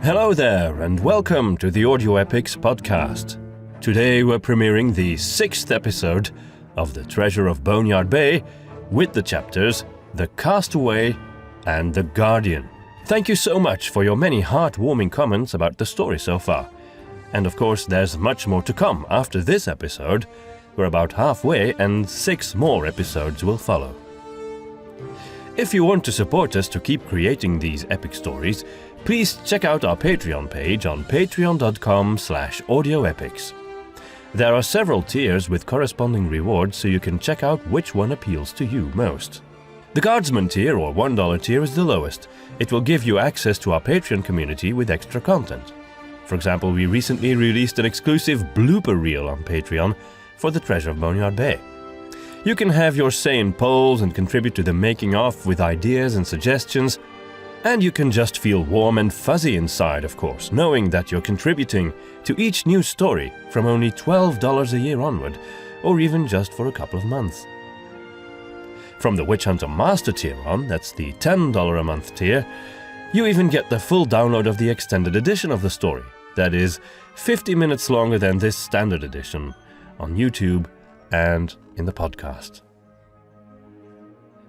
Hello there, and welcome to the Audio Epics podcast. Today we're premiering the 6th episode of the Treasure of Boneyard Bay with the chapters The Castaway and The Guardian. Thank you so much for your many heartwarming comments about the story so far. And of course, there's much more to come after this episode. We're about halfway and 6 more episodes will follow. If you want to support us to keep creating these epic stories, please check out our Patreon page on patreon.com/audioepics. There are several tiers with corresponding rewards, so you can check out which one appeals to you most. The Guardsman tier or $1 tier is the lowest. It will give you access to our Patreon community with extra content. For example, we recently released an exclusive blooper reel on Patreon for the Treasure of Boneyard Bay. You can have your say in polls and contribute to the making of with ideas and suggestions. And you can just feel warm and fuzzy inside, of course, knowing that you're contributing to each new story from only $12 a year onward, or even just for a couple of months. From the Witch Hunter Master tier on, that's the $10 a month tier, you even get the full download of the extended edition of the story. That is 50 minutes longer than this standard edition on YouTube and in the podcast.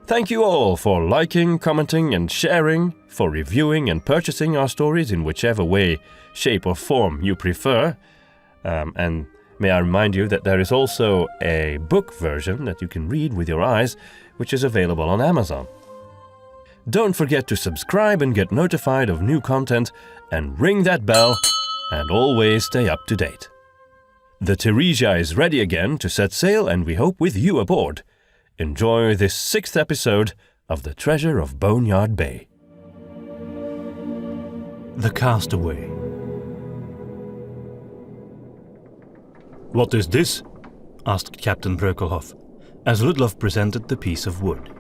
Thank you all for liking, commenting and sharing, for reviewing and purchasing our stories in whichever way, shape or form you prefer. And may I remind you that there is also a book version that you can read with your eyes, which is available on Amazon. Don't forget to subscribe and get notified of new content, and ring that bell, and always stay up to date. The Theresia is ready again to set sail, and we hope with you aboard. Enjoy this 6th episode of the Treasure of Boneyard Bay. The Castaway. "What is this?" asked Captain Breukelhof, as Ludlov presented the piece of wood.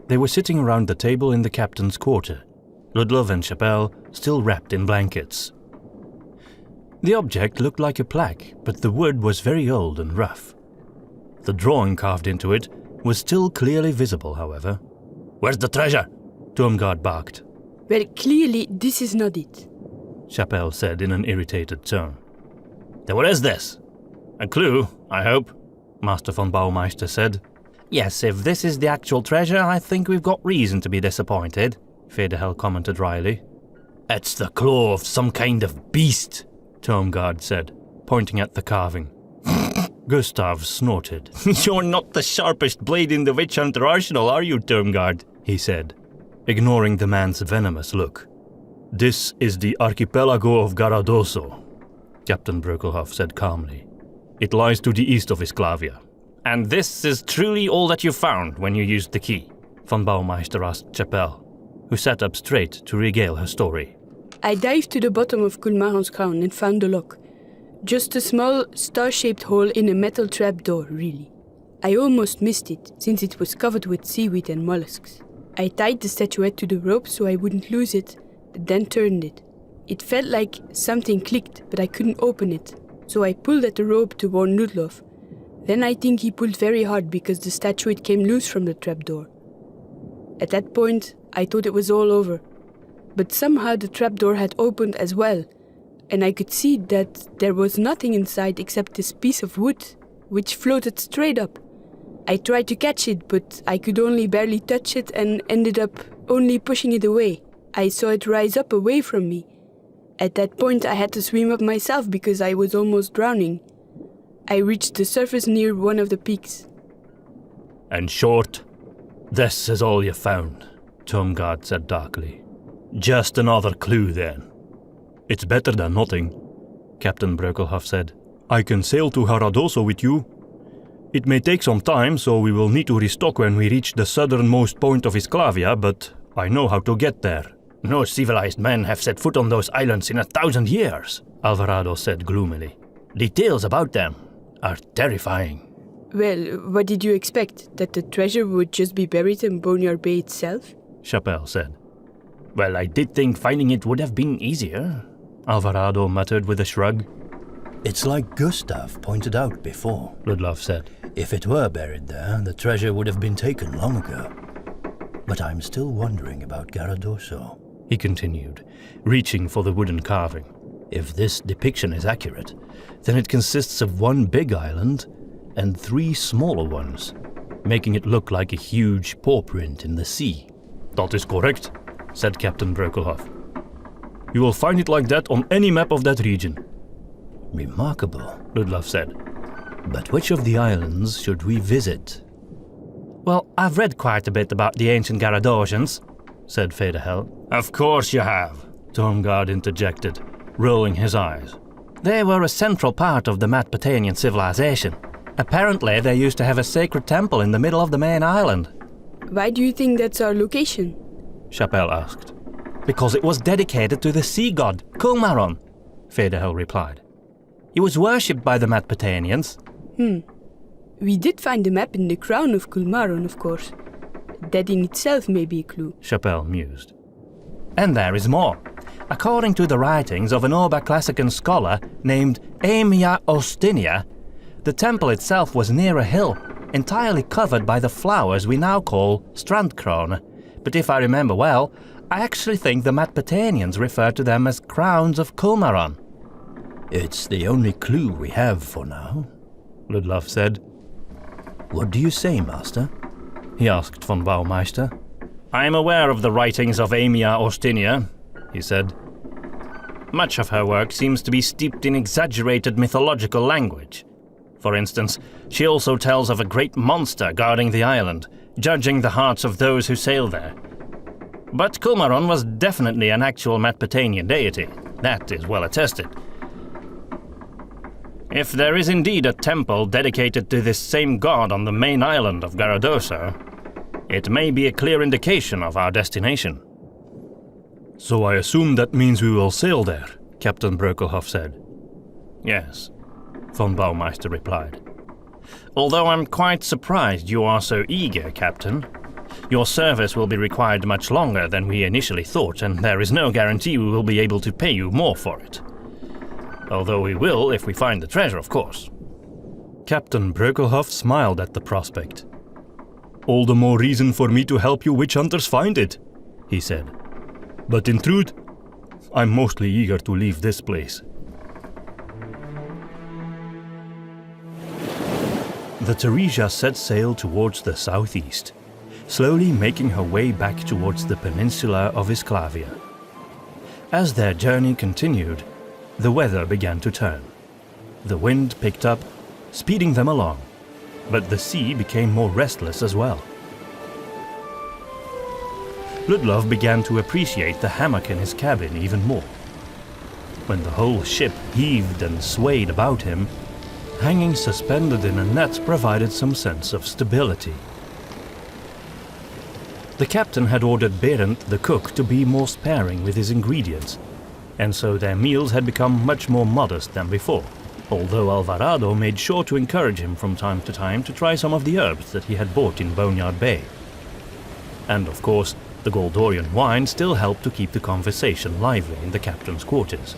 They were sitting around the table in the captain's quarter, Ludlov and Chapelle still wrapped in blankets. The object looked like a plaque, but the wood was very old and rough. The drawing carved into it was still clearly visible, however. "Where's the treasure?" Turmgard barked. "Well, clearly this is not it," Chapelle said in an irritated tone. "Then what is this? A clue, I hope," Master von Baumeister said. "Yes, if this is the actual treasure, I think we've got reason to be disappointed," Federhell commented wryly. "It's the claw of some kind of beast," Turmgard said, pointing at the carving. Gustav snorted. "You're not the sharpest blade in the Witch Hunter arsenal, are you, Turmgard?" he said, ignoring the man's venomous look. "This is the archipelago of Garadoso," Captain Breukelhof said calmly. "It lies to the east of Isclavia." "And this is truly all that you found when you used the key?" von Baumeister asked Chapelle, who sat up straight to regale her story. "I dived to the bottom of Kulmaron's crown and found the lock. Just a small, star-shaped hole in a metal trapdoor, really. I almost missed it, since it was covered with seaweed and mollusks. I tied the statuette to the rope so I wouldn't lose it, but then turned it. It felt like something clicked, but I couldn't open it, so I pulled at the rope to warn Ludlov. Then I think he pulled very hard because the statuette came loose from the trapdoor. At that point, I thought it was all over. But somehow the trapdoor had opened as well, and I could see that there was nothing inside except this piece of wood, which floated straight up. I tried to catch it, but I could only barely touch it and ended up only pushing it away. I saw it rise up away from me. At that point I had to swim up myself because I was almost drowning. I reached the surface near one of the peaks." "In short, this is all you found," Turmgard said darkly. "Just another clue then." "It's better than nothing," Captain Breukelhof said. "I can sail to Garadoso with you. It may take some time, so we will need to restock when we reach the southernmost point of Isclavia, but I know how to get there." "No civilized men have set foot on those islands in 1,000 years, Alvarado said gloomily. "Details about them are terrifying." "Well, what did you expect? That the treasure would just be buried in Boneyard Bay itself?" Chapelle said. "Well, I did think finding it would have been easier," Alvarado muttered with a shrug. "It's like Gustav pointed out before," Ludlov said. "If it were buried there, the treasure would have been taken long ago. But I'm still wondering about Garadoso." he continued, reaching for the wooden carving. If this depiction is accurate, then it consists of one big island and 3 smaller ones, making it look like a huge paw print in the sea. That is correct, said Captain Breukelhof. You will find it like that on any map of that region. Remarkable, Ludlov said. But which of the islands should we visit? Well, I've read quite a bit about the ancient Garadosians, said Federhell. Of course you have, Turmgard interjected, rolling his eyes. They were a central part of the Matpetanian civilization. Apparently, they used to have a sacred temple in the middle of the main island. Why do you think that's our location? Chapelle asked. Because it was dedicated to the sea god, Kulmaron, Federhell replied. He was worshipped by the Matpetanians. We did find the map in the crown of Kulmaron, of course. That in itself may be a clue, Chapelle mused. And there is more. According to the writings of an Oberklassikan scholar named Aemia Ostinia, the temple itself was near a hill, entirely covered by the flowers we now call strandkrone. But if I remember well, I actually think the Matpetanians refer to them as crowns of Kulmaron. It's the only clue we have for now, Ludlov said. What do you say, Master? He asked von Baumeister. I am aware of the writings of Aemia Ostinia, he said. Much of her work seems to be steeped in exaggerated mythological language. For instance, she also tells of a great monster guarding the island, judging the hearts of those who sail there. But Kulmaron was definitely an actual Matpetanian deity. That is well attested. If there is indeed a temple dedicated to this same god on the main island of Garadoso, it may be a clear indication of our destination. So I assume that means we will sail there, Captain Breukelhof said. Yes, von Baumeister replied. Although I'm quite surprised you are so eager, Captain. Your service will be required much longer than we initially thought, and there is no guarantee we will be able to pay you more for it. Although we will if we find the treasure, of course. Captain Breukelhof smiled at the prospect. All the more reason for me to help you witch hunters find it, he said. But in truth, I'm mostly eager to leave this place. The Theresia set sail towards the southeast, slowly making her way back towards the peninsula of Isclavia. As their journey continued, the weather began to turn. The wind picked up, speeding them along, but the sea became more restless as well. Ludlov began to appreciate the hammock in his cabin even more. When the whole ship heaved and swayed about him, hanging suspended in a net provided some sense of stability. The captain had ordered Berend, the cook, to be more sparing with his ingredients, and so their meals had become much more modest than before, although Alvarado made sure to encourage him from time to try some of the herbs that he had bought in Boneyard Bay. And of course, the Gauldorian wine still helped to keep the conversation lively in the captain's quarters,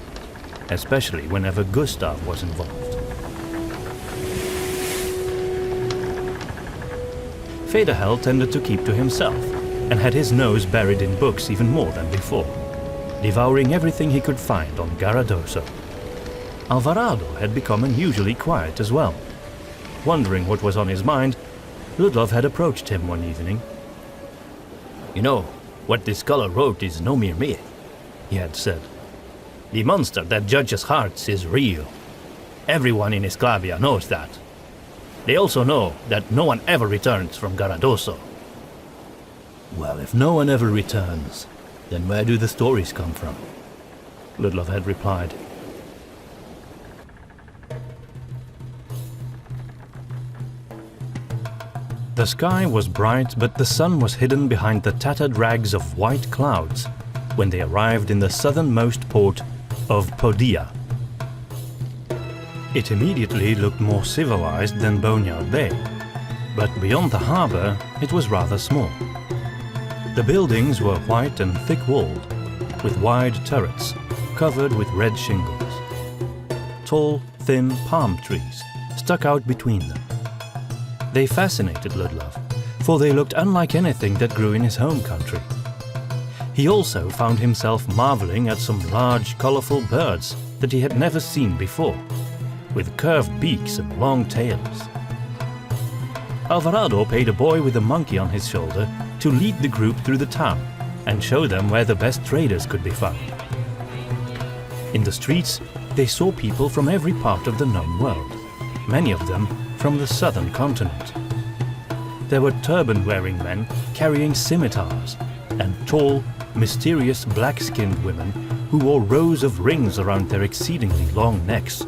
especially whenever Gustav was involved. Federhell tended to keep to himself, and had his nose buried in books even more than before, devouring everything he could find on Garadoso. Alvarado had become unusually quiet as well. Wondering what was on his mind, Ludlov had approached him one evening. You know, what this scholar wrote is no mere myth, he had said. The monster that judges hearts is real. Everyone in Isclavia knows that. They also know that no one ever returns from Garadoso. Well, if no one ever returns, then where do the stories come from? Ludlov had replied. The sky was bright, but the sun was hidden behind the tattered rags of white clouds when they arrived in the southernmost port of Podia. It immediately looked more civilized than Boneyard Bay, but beyond the harbor it was rather small. The buildings were white and thick-walled, with wide turrets covered with red shingles. Tall, thin palm trees stuck out between them. They fascinated Ludlov, for they looked unlike anything that grew in his home country. He also found himself marveling at some large, colorful birds that he had never seen before, with curved beaks and long tails. Alvarado paid a boy with a monkey on his shoulder to lead the group through the town and show them where the best traders could be found. In the streets, they saw people from every part of the known world, many of them from the southern continent. There were turban-wearing men carrying scimitars, and tall, mysterious black-skinned women who wore rows of rings around their exceedingly long necks.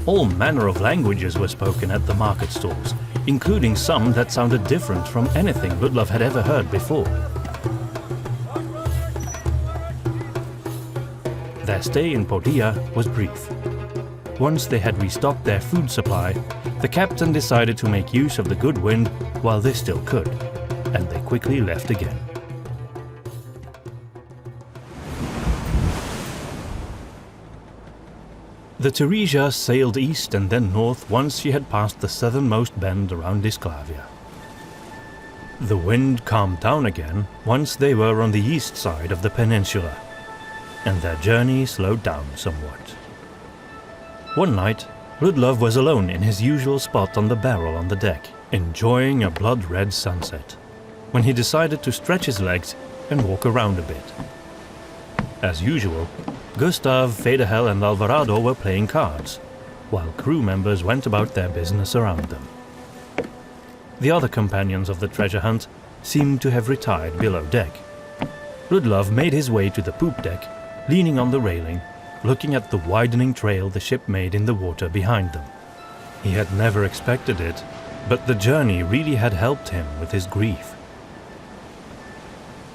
All manner of languages were spoken at the market stalls, including some that sounded different from anything Ludlov had ever heard before. Their stay in Podia was brief. Once they had restocked their food supply, the captain decided to make use of the good wind while they still could, and they quickly left again. The Theresia sailed east and then north once she had passed the southernmost bend around Isclavia. The wind calmed down again once they were on the east side of the peninsula, and their journey slowed down somewhat. One night, Ludlov was alone in his usual spot on the barrel on the deck, enjoying a blood-red sunset, when he decided to stretch his legs and walk around a bit. As usual, Gustav, Federhell and Alvarado were playing cards, while crew members went about their business around them. The other companions of the treasure hunt seemed to have retired below deck. Ludlov made his way to the poop deck, leaning on the railing, looking at the widening trail the ship made in the water behind them. He had never expected it, but the journey really had helped him with his grief.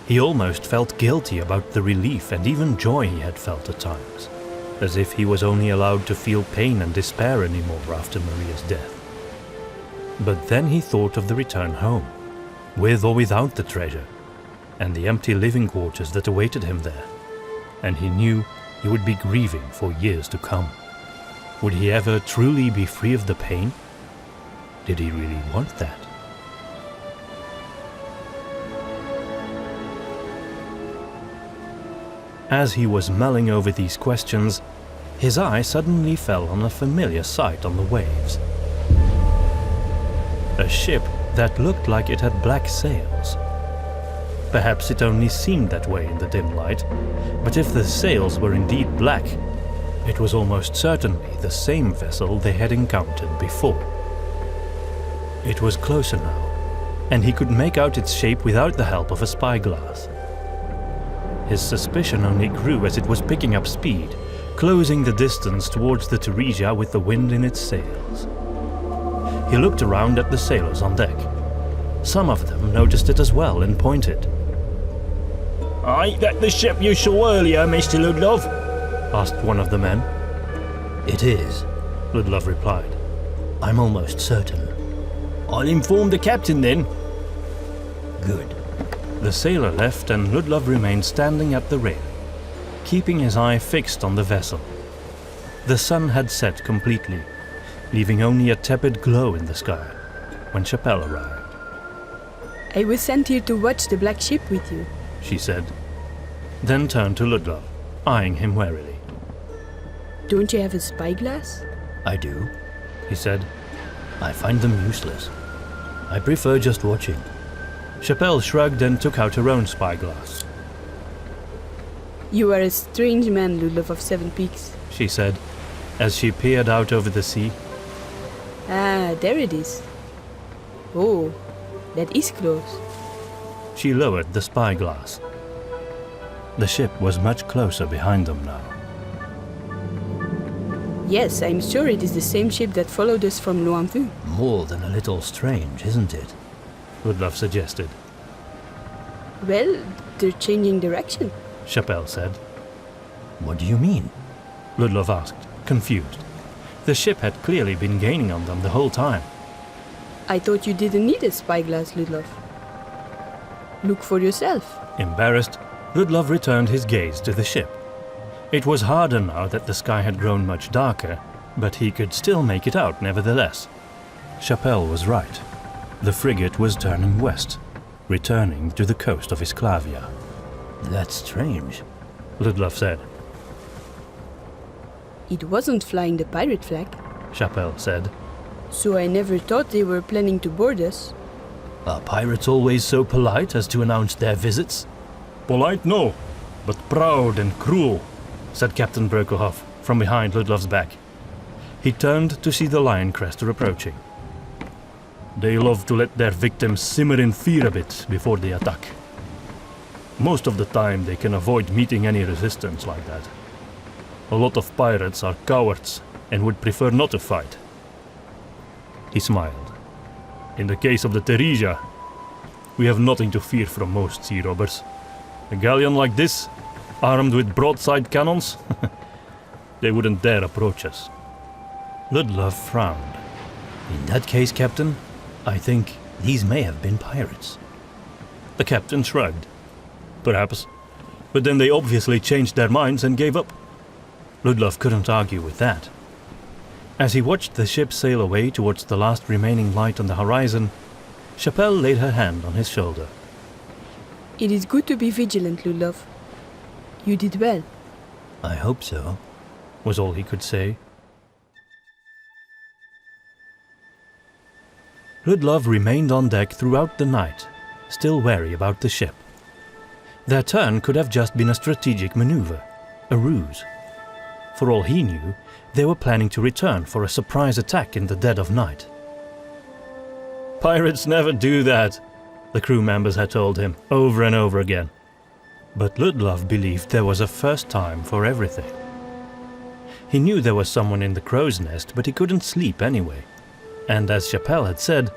He almost felt guilty about the relief and even joy he had felt at times, as if he was only allowed to feel pain and despair anymore after Maria's death. But then he thought of the return home, with or without the treasure, and the empty living quarters that awaited him there, and he knew he would be grieving for years to come. Would he ever truly be free of the pain? Did he really want that? As he was mulling over these questions, his eye suddenly fell on a familiar sight on the waves. A ship that looked like it had black sails. Perhaps it only seemed that way in the dim light, but if the sails were indeed black, it was almost certainly the same vessel they had encountered before. It was closer now, and he could make out its shape without the help of a spyglass. His suspicion only grew as it was picking up speed, closing the distance towards the Theresia with the wind in its sails. He looked around at the sailors on deck. Some of them noticed it as well and pointed. "Ain't that the ship you saw earlier, Mr. Ludlov?" asked one of the men. "It is," Ludlov replied. "I'm almost certain." "I'll inform the captain then." "Good." The sailor left and Ludlov remained standing at the rail, keeping his eye fixed on the vessel. The sun had set completely, leaving only a tepid glow in the sky when Chapelle arrived. I was sent here to watch the black ship with you. She said, then turned to Ludlov, eyeing him warily. Don't you have a spyglass? "I do," he said. "I find them useless. I prefer just watching." Chapelle shrugged and took out her own spyglass. You are a strange man, Ludlov of Sevenpeaks, she said, as she peered out over the sea. Ah, there it is. Oh, that is close. She lowered the spyglass. The ship was much closer behind them now. Yes, I'm sure it is the same ship that followed us from Loinvue. "More than a little strange, isn't it?" Ludlov suggested. Well, they're changing direction. Chapelle said. "What do you mean?" Ludlov asked, confused. The ship had clearly been gaining on them the whole time. I thought you didn't need a spyglass, Ludlov. Look for yourself. Embarrassed, Ludlov returned his gaze to the ship. It was harder now that the sky had grown much darker, but he could still make it out nevertheless. Chapelle was right. The frigate was turning west, returning to the coast of Isclavia. That's strange, Ludlov said. It wasn't flying the pirate flag, Chapelle said. so I never thought they were planning to board us. Are pirates always so polite as to announce their visits? Polite, no, but proud and cruel, said Captain Breukelhof from behind Ludlov's back. He turned to see the lion crester approaching. They love to let their victims simmer in fear a bit before they attack. Most of the time they can avoid meeting any resistance like that. A lot of pirates are cowards and would prefer not to fight. He smiled. In the case of the Theresia, we have nothing to fear from most sea robbers. A galleon like this, armed with broadside cannons, they wouldn't dare approach us. Ludlov frowned. In that case, Captain, I think these may have been pirates. The captain shrugged. Perhaps, but then they obviously changed their minds and gave up. Ludlov couldn't argue with that. As he watched the ship sail away towards the last remaining light on the horizon, Chapelle laid her hand on his shoulder. It is good to be vigilant, Ludlov. You did well. I hope so, Was all he could say. Ludlov remained on deck throughout the night, still wary about the ship. Their turn could have just been a strategic maneuver, a ruse. For all he knew, they were planning to return for a surprise attack in the dead of night. Pirates never do that, the crew members had told him over and over again. But Ludlov believed there was a first time for everything. He knew there was someone in the crow's nest, but he couldn't sleep anyway. And as Chapelle had said,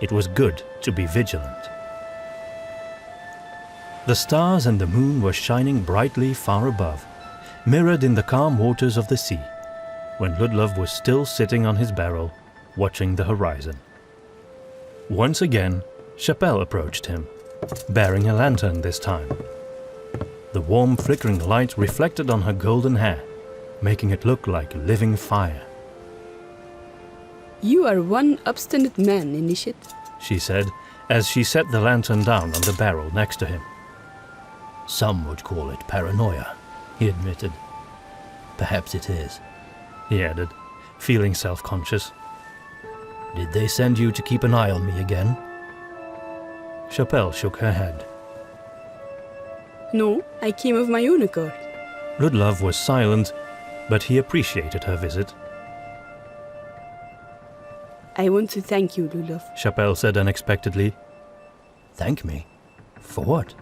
it was good to be vigilant. The stars and the moon were shining brightly far above, mirrored in the calm waters of the sea, when Ludlov was still sitting on his barrel, watching the horizon. Once again, Chapelle approached him, bearing a lantern this time. The warm flickering light reflected on her golden hair, making it look like living fire. You are one obstinate man, Initiate. She said, as she set the lantern down on the barrel next to him. Some would call it paranoia, he admitted. Perhaps it is, he added, feeling self-conscious. Did they send you to keep an eye on me again? Chapelle shook her head. No, I came of my own accord. Ludlov was silent, but he appreciated her visit. I want to thank you, Ludlov. Chapelle said unexpectedly. Thank me? For what?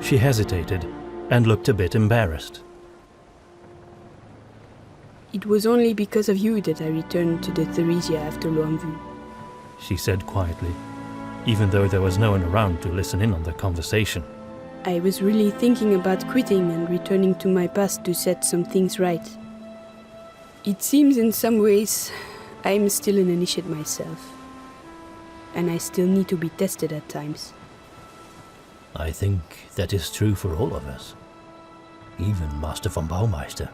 She hesitated and looked a bit embarrassed. It was only because of you that I returned to the Theresia after Loinvue. She said quietly, even though there was no one around to listen in on the conversation. I was really thinking about quitting and returning to my past to set some things right. It seems in some ways I'm still an initiate myself, and I still need to be tested at times. I think that is true for all of us, even Master von Baumeister.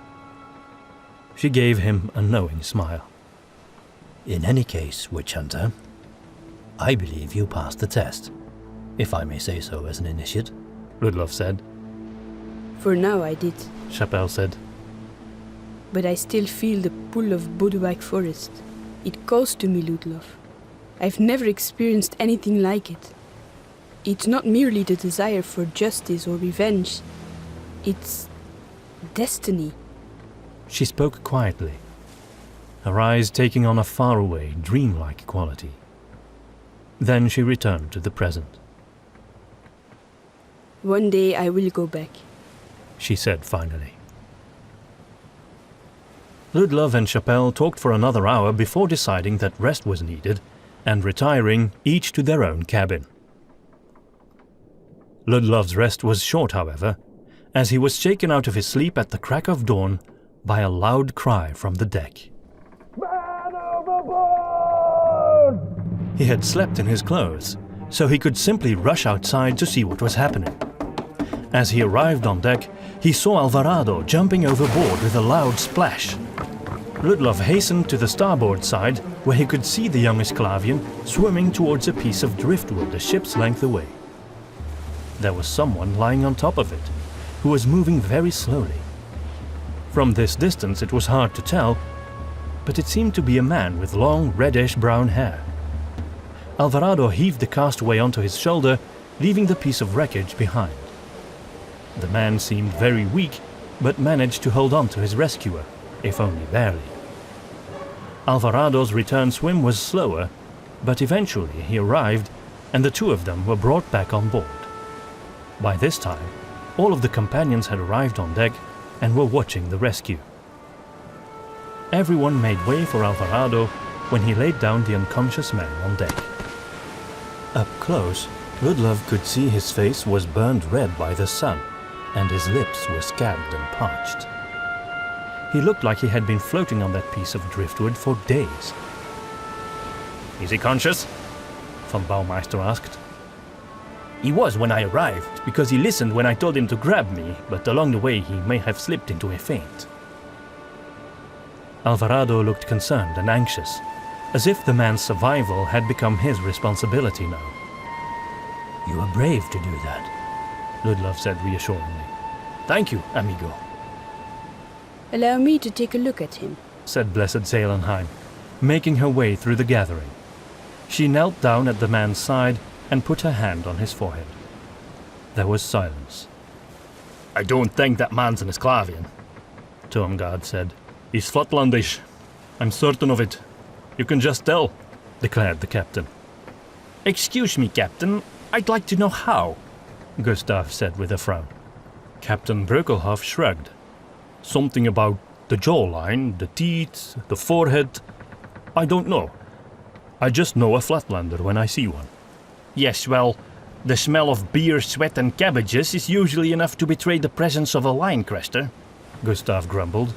She gave him a knowing smile. In any case, Witch Hunter, I believe you passed the test, if I may say so as an initiate, Ludlov said. For now I did, Chapelle said. but I still feel the pull of Boduwag Forest. It calls to me, Ludlov. I've never experienced anything like it. It's not merely the desire for justice or revenge. It's destiny. She spoke quietly, her eyes taking on a faraway, dreamlike quality. Then she returned to the present. One day I will go back. She said finally. Ludlov and Chapelle talked for another hour before deciding that rest was needed and retiring each to their own cabin. Ludlov's rest was short, however, as he was shaken out of his sleep at the crack of dawn by a loud cry from the deck. Man overboard! He had slept in his clothes, so he could simply rush outside to see what was happening. As he arrived on deck, he saw Alvarado jumping overboard with a loud splash. Ludlov hastened to the starboard side, where he could see the young Isclavian swimming towards a piece of driftwood a ship's length away. there was someone lying on top of it, who was moving very slowly. From this distance it was hard to tell, but it seemed to be a man with long reddish-brown hair. Alvarado heaved the castaway onto his shoulder, leaving the piece of wreckage behind. The man seemed very weak, but managed to hold on to his rescuer, if only barely. Alvarado's return swim was slower, but eventually he arrived, and the two of them were brought back on board. By this time, all of the companions had arrived on deck and were watching the rescue. Everyone made way for Alvarado when he laid down the unconscious man on deck. Up close, Ludlov could see his face was burned red by the sun, and his lips were scabbed and parched. He looked like he had been floating on that piece of driftwood for days. Is he conscious? Von Baumeister asked. He was when I arrived, because he listened when I told him to grab me, but along the way he may have slipped into a faint. Alvarado looked concerned and anxious, as if the man's survival had become his responsibility now. You were brave to do that, Ludlov said reassuringly. Thank you, amigo. Allow me to take a look at him, said Blessed Seelenheim, making her way through the gathering. She knelt down at the man's side and put her hand on his forehead. There was silence. I don't think that man's an Isclavian, Turmgard said. He's Flatlandish. I'm certain of it. You can just tell, declared the captain. Excuse me, Captain. I'd like to know how, Gustav said with a frown. Captain Breukelhof shrugged. Something about the jawline, the teeth, the forehead. I don't know. I just know a Flatlander when I see one. Yes, well, the smell of beer, sweat and cabbages is usually enough to betray the presence of a line-crester, Gustav grumbled.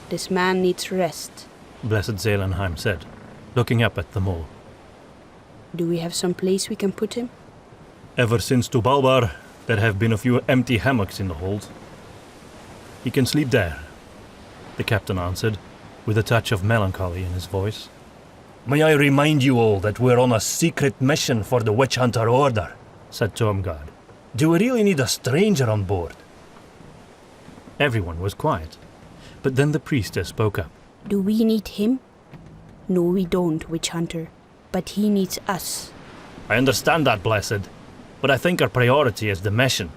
This man needs rest. Blessed Seelenheim said, looking up at them all. Do we have some place we can put him? Ever since to Balbar, there have been a few empty hammocks in the hold. He can sleep there, the captain answered, with a touch of melancholy in his voice. May I remind you all that we're on a secret mission for the Witch Hunter Order, said Turmgard. Do we really need a stranger on board? Everyone was quiet, but then the priestess spoke up. Do we need him? No, we don't, Witch Hunter. But he needs us. I understand that, Blessed, but I think our priority is the mission.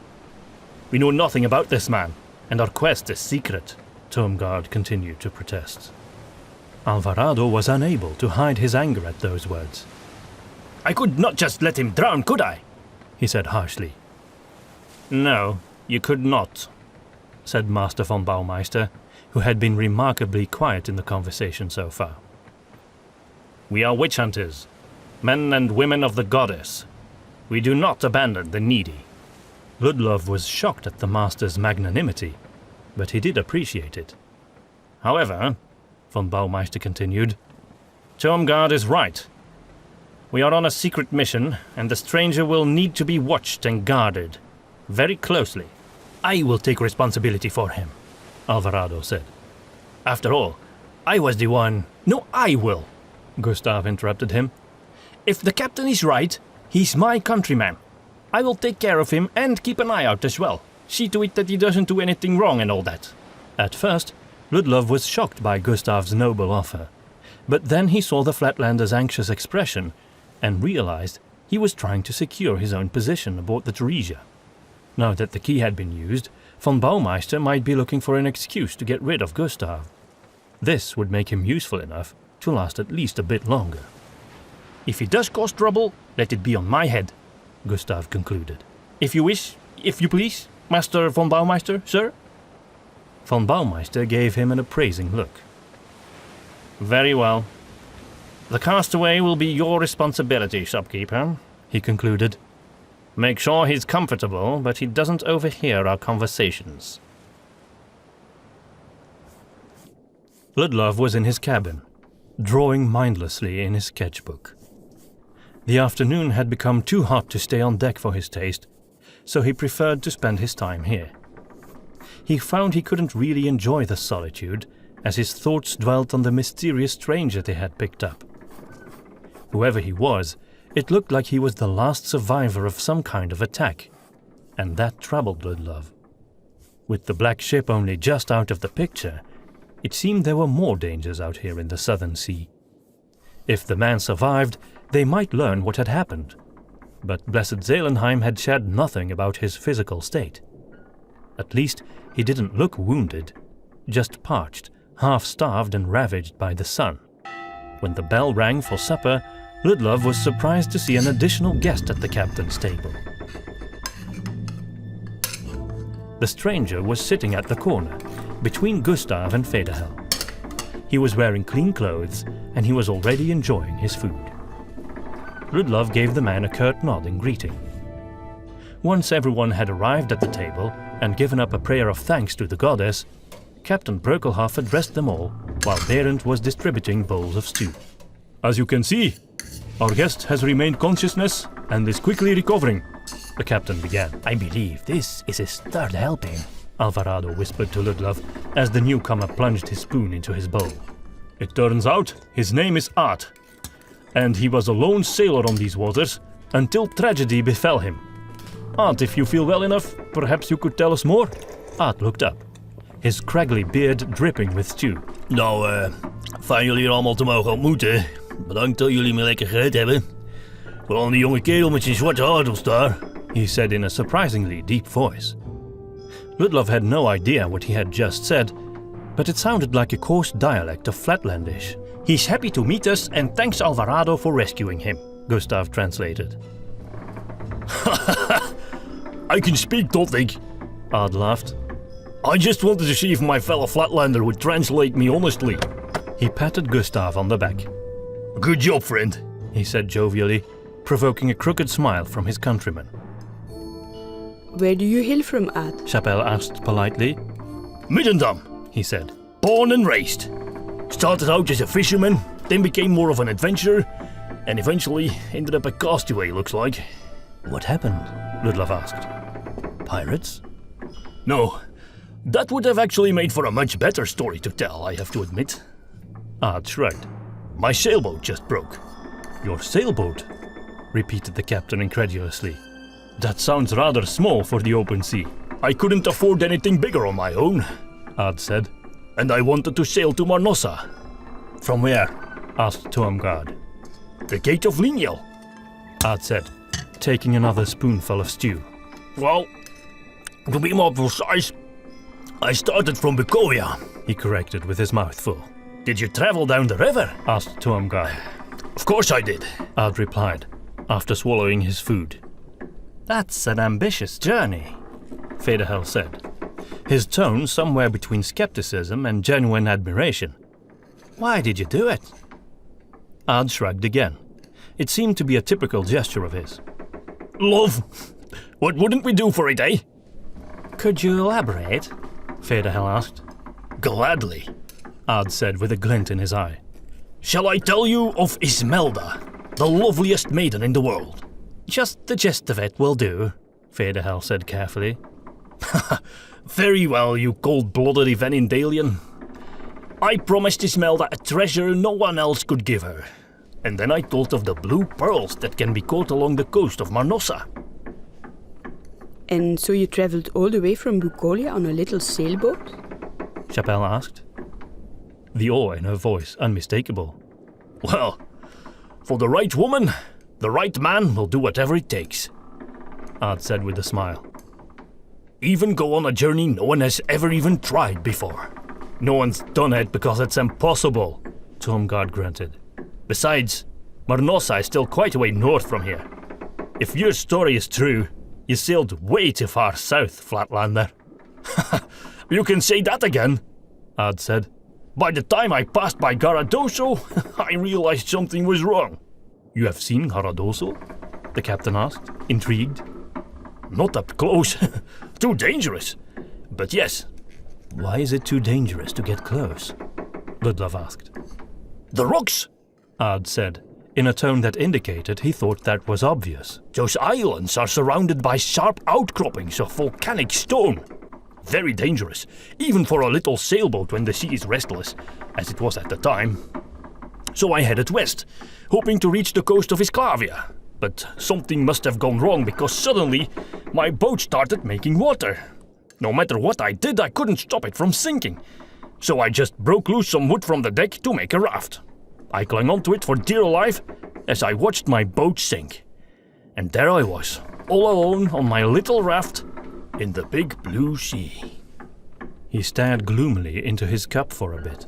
We know nothing about this man, and our quest is secret, Turmgard continued to protest. Alvarado was unable to hide his anger at those words. I could not just let him drown, could I? He said harshly. No, you could not, said Master von Baumeister, who had been remarkably quiet in the conversation so far. We are witch hunters, men and women of the goddess. We do not abandon the needy. Ludlov was shocked at the master's magnanimity, but he did appreciate it. However, von Baumeister continued, Turmgard is right. We are on a secret mission, and the stranger will need to be watched and guarded very closely. I will take responsibility for him, Alvarado said. After all, I was the one... No, I will, Gustav interrupted him. If the captain is right, he's my countryman. I will take care of him and keep an eye out as well. See to it that he doesn't do anything wrong and all that. At first, Ludlov was shocked by Gustav's noble offer, but then he saw the Flatlander's anxious expression and realized he was trying to secure his own position aboard the Theresia. Now that the key had been used, von Baumeister might be looking for an excuse to get rid of Gustav. This would make him useful enough to last at least a bit longer. If he does cause trouble, let it be on my head, Gustav concluded. If you wish, if you please, Master von Baumeister, sir. Von Baumeister gave him an appraising look. Very well. The castaway will be your responsibility, shopkeeper, he concluded. Make sure he's comfortable, but he doesn't overhear our conversations. Ludlov was in his cabin, drawing mindlessly in his sketchbook. The afternoon had become too hot to stay on deck for his taste, so he preferred to spend his time here. He found he couldn't really enjoy the solitude, as his thoughts dwelt on the mysterious stranger they had picked up. Whoever he was, it looked like he was the last survivor of some kind of attack, and that troubled Ludlov. With the black ship only just out of the picture, it seemed there were more dangers out here in the southern sea. If the man survived, they might learn what had happened. But blessed Seelenheim had shared nothing about his physical state. At least he didn't look wounded, just parched, half-starved and ravaged by the sun. When the bell rang for supper, Ludlov was surprised to see an additional guest at the captain's table. The stranger was sitting at the corner, between Gustav and Federhell. He was wearing clean clothes, and he was already enjoying his food. Ludlov gave the man a curt nod in greeting. Once everyone had arrived at the table and given up a prayer of thanks to the goddess, Captain Breukelhof addressed them all, while Berend was distributing bowls of stew. "As you can see, our guest has remained consciousness and is quickly recovering," the captain began. "I believe this is his third helping," Alvarado whispered to Ludlov as the newcomer plunged his spoon into his bowl. "It turns out his name is Art, and he was a lone sailor on these waters until tragedy befell him. Art, if you feel well enough, perhaps you could tell us more?" Art looked up, his scraggly beard dripping with stew. Nou, fijn jullie hier allemaal te mogen ontmoeten. Bedankt dat jullie me lekker gegeten hebben. Vooral die jonge kerel met zijn zwarte hardels daar, he said in a surprisingly deep voice. Ludlov had no idea what he had just said, but it sounded like a coarse dialect of Flatlandish. "He's happy to meet us and thanks Alvarado for rescuing him," Gustav translated. I can speak, don't I? Ard laughed. I just wanted to see if my fellow Flatlander would translate me honestly. He patted Gustav on the back. "Good job, friend," he said jovially, provoking a crooked smile from his countryman. Where do you hail from, Art? Chapelle asked politely. Middendam, He said. born and raised. Started out as a fisherman, then became more of an adventurer, and eventually ended up a castaway, looks like. "What happened?" Ludlov asked. "Pirates?" No, that would have actually made for a much better story to tell, I have to admit. Ard shrugged. My sailboat just broke. Your sailboat? Repeated the captain incredulously. That sounds rather small for the open sea. I couldn't afford anything bigger on my own, Ard said. and I wanted to sail to Marnossa. From where? Asked Turmgard. The Gate of Liniel. Ard said, taking another spoonful of stew. Well, to be more precise, I started from Bukovia, He corrected with his mouth full. Did you travel down the river? Asked Turmgard. Of course I did. Ard replied, after swallowing his food. That's an ambitious journey, Federhell said, his tone somewhere between skepticism and genuine admiration. Why did you do it? Ard shrugged again. It seemed to be a typical gesture of his. Love, what wouldn't we do for it, eh? Could you elaborate? Federhell asked. Gladly, Ard said with a glint in his eye. Shall I tell you of Ismelda, the loveliest maiden in the world? Just the gist of it will do, Federhell said carefully. Very well, you cold-blooded Ivennendalian. I promised Ismelda a treasure no one else could give her. And then I thought of the blue pearls that can be caught along the coast of Marnossa. And so you travelled all the way from Bukolia on a little sailboat? Chapelle asked, the awe in her voice unmistakable. Well, for the right woman, the right man will do whatever it takes, Ard said with a smile. Even go on a journey no one has ever even tried before. No one's done it because it's impossible, Turmgard grunted. Besides, Marnossa is still quite a way north from here. If your story is true, you sailed way too far south, Flatlander. You can say that again, Ard said. By the time I passed by Garadoso, I realized something was wrong. You have seen Garadoso? The captain asked, intrigued. Not up close. Too dangerous. But yes. Why is it too dangerous to get close? Ludlov asked. The rocks, Ard said, in a tone that indicated he thought that was obvious. Those islands are surrounded by sharp outcroppings of volcanic stone. Very dangerous, even for a little sailboat when the sea is restless, as it was at the time. So I headed west, hoping to reach the coast of Isclavia. But something must have gone wrong because suddenly my boat started making water. No matter what I did, I couldn't stop it from sinking. So I just broke loose some wood from the deck to make a raft. I clung onto it for dear life as I watched my boat sink. And there I was, all alone on my little raft in the big blue sea. He stared gloomily into his cup for a bit,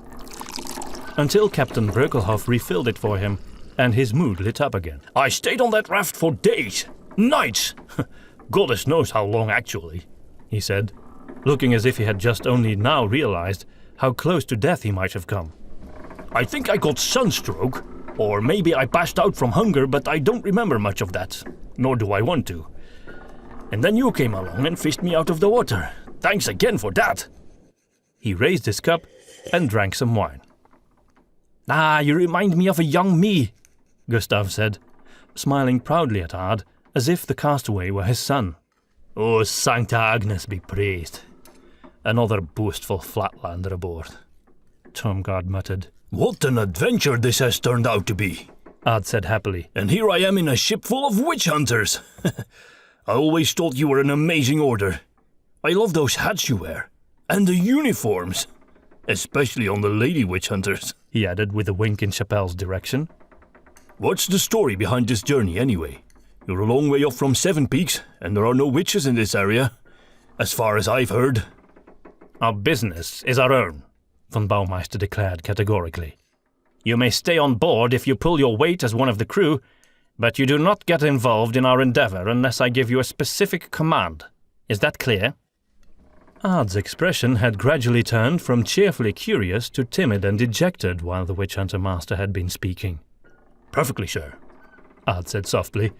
until Captain Breukelhof refilled it for him, and his mood lit up again. I stayed on that raft for days, nights. Goddess knows how long, actually, he said, looking as if he had just only now realized how close to death he might have come. I think I got sunstroke, or maybe I passed out from hunger, but I don't remember much of that, nor do I want to. And then you came along and fished me out of the water. Thanks again for that. He raised his cup and drank some wine. Ah, you remind me of a young me, Gustav said, smiling proudly at Ard, as if the castaway were his son. Oh, Sancta Agnes be praised. Another boastful Flatlander aboard, Turmgard muttered. What an adventure this has turned out to be, Ard said happily. And here I am in a ship full of witch hunters. I always thought you were an amazing order. I love those hats you wear, and the uniforms, especially on the lady witch hunters, he added with a wink in Chapelle's direction. What's the story behind this journey, anyway? You're a long way off from Sevenpeaks, and there are no witches in this area, as far as I've heard. Our business is our own, von Baumeister declared categorically. You may stay on board if you pull your weight as one of the crew, but you do not get involved in our endeavor unless I give you a specific command. Is that clear? Ard's expression had gradually turned from cheerfully curious to timid and dejected while the witch hunter master had been speaking. Perfectly, sir, Ard said softly,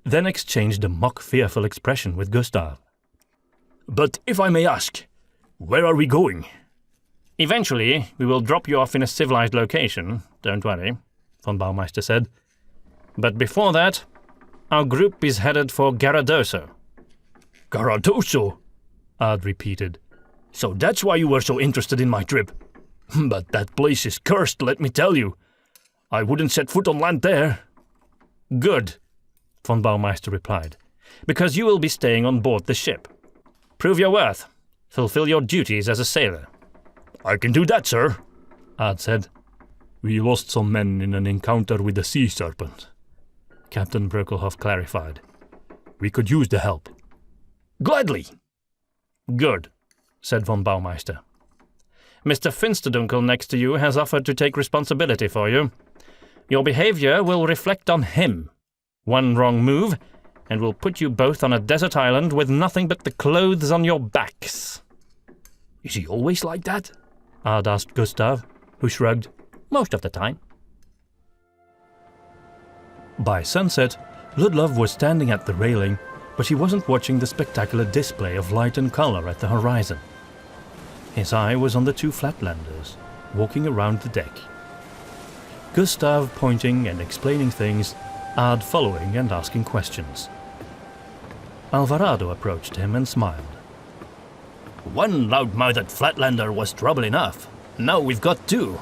then exchanged a mock-fearful expression with Gustav. But if I may ask, where are we going? Eventually, we will drop you off in a civilized location, don't worry, von Baumeister said. But before that, our group is headed for Garadoso. Garadoso? Ard repeated. So that's why you were so interested in my trip. But that place is cursed, let me tell you. I wouldn't set foot on land there. Good, von Baumeister replied, because you will be staying on board the ship. Prove your worth. Fulfill your duties as a sailor. I can do that, sir, Ard said. We lost some men in an encounter with the sea serpent, Captain Breukelhof clarified. We could use the help. Gladly. Good, said von Baumeister. Mr. Finsterdunkl next to you has offered to take responsibility for you. Your behavior will reflect on him. One wrong move, and we'll put you both on a desert island with nothing but the clothes on your backs. Is he always like that? Ard asked Gustav, who shrugged. Most of the time. By sunset, Ludlov was standing at the railing, but he wasn't watching the spectacular display of light and color at the horizon. His eye was on the two Flatlanders, walking around the deck. Gustav pointing and explaining things, Ard following and asking questions. Alvarado approached him and smiled. One loud-mouthed Flatlander was trouble enough. Now we've got two.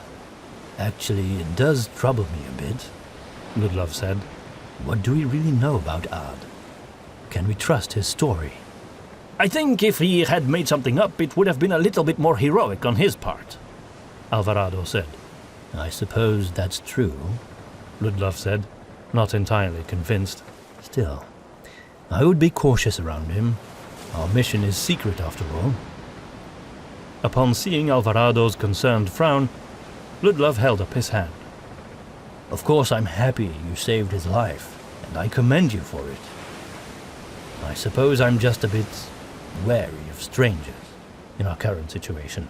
Actually, it does trouble me a bit, Ludlov said. What do we really know about Ard? Can we trust his story? I think if he had made something up, it would have been a little bit more heroic on his part, Alvarado said. I suppose that's true, Ludlov said, not entirely convinced. Still, I would be cautious around him. Our mission is secret, after all. Upon seeing Alvarado's concerned frown, Ludlov held up his hand. Of course, I'm happy you saved his life, and I commend you for it. I suppose I'm just a bit wary of strangers in our current situation.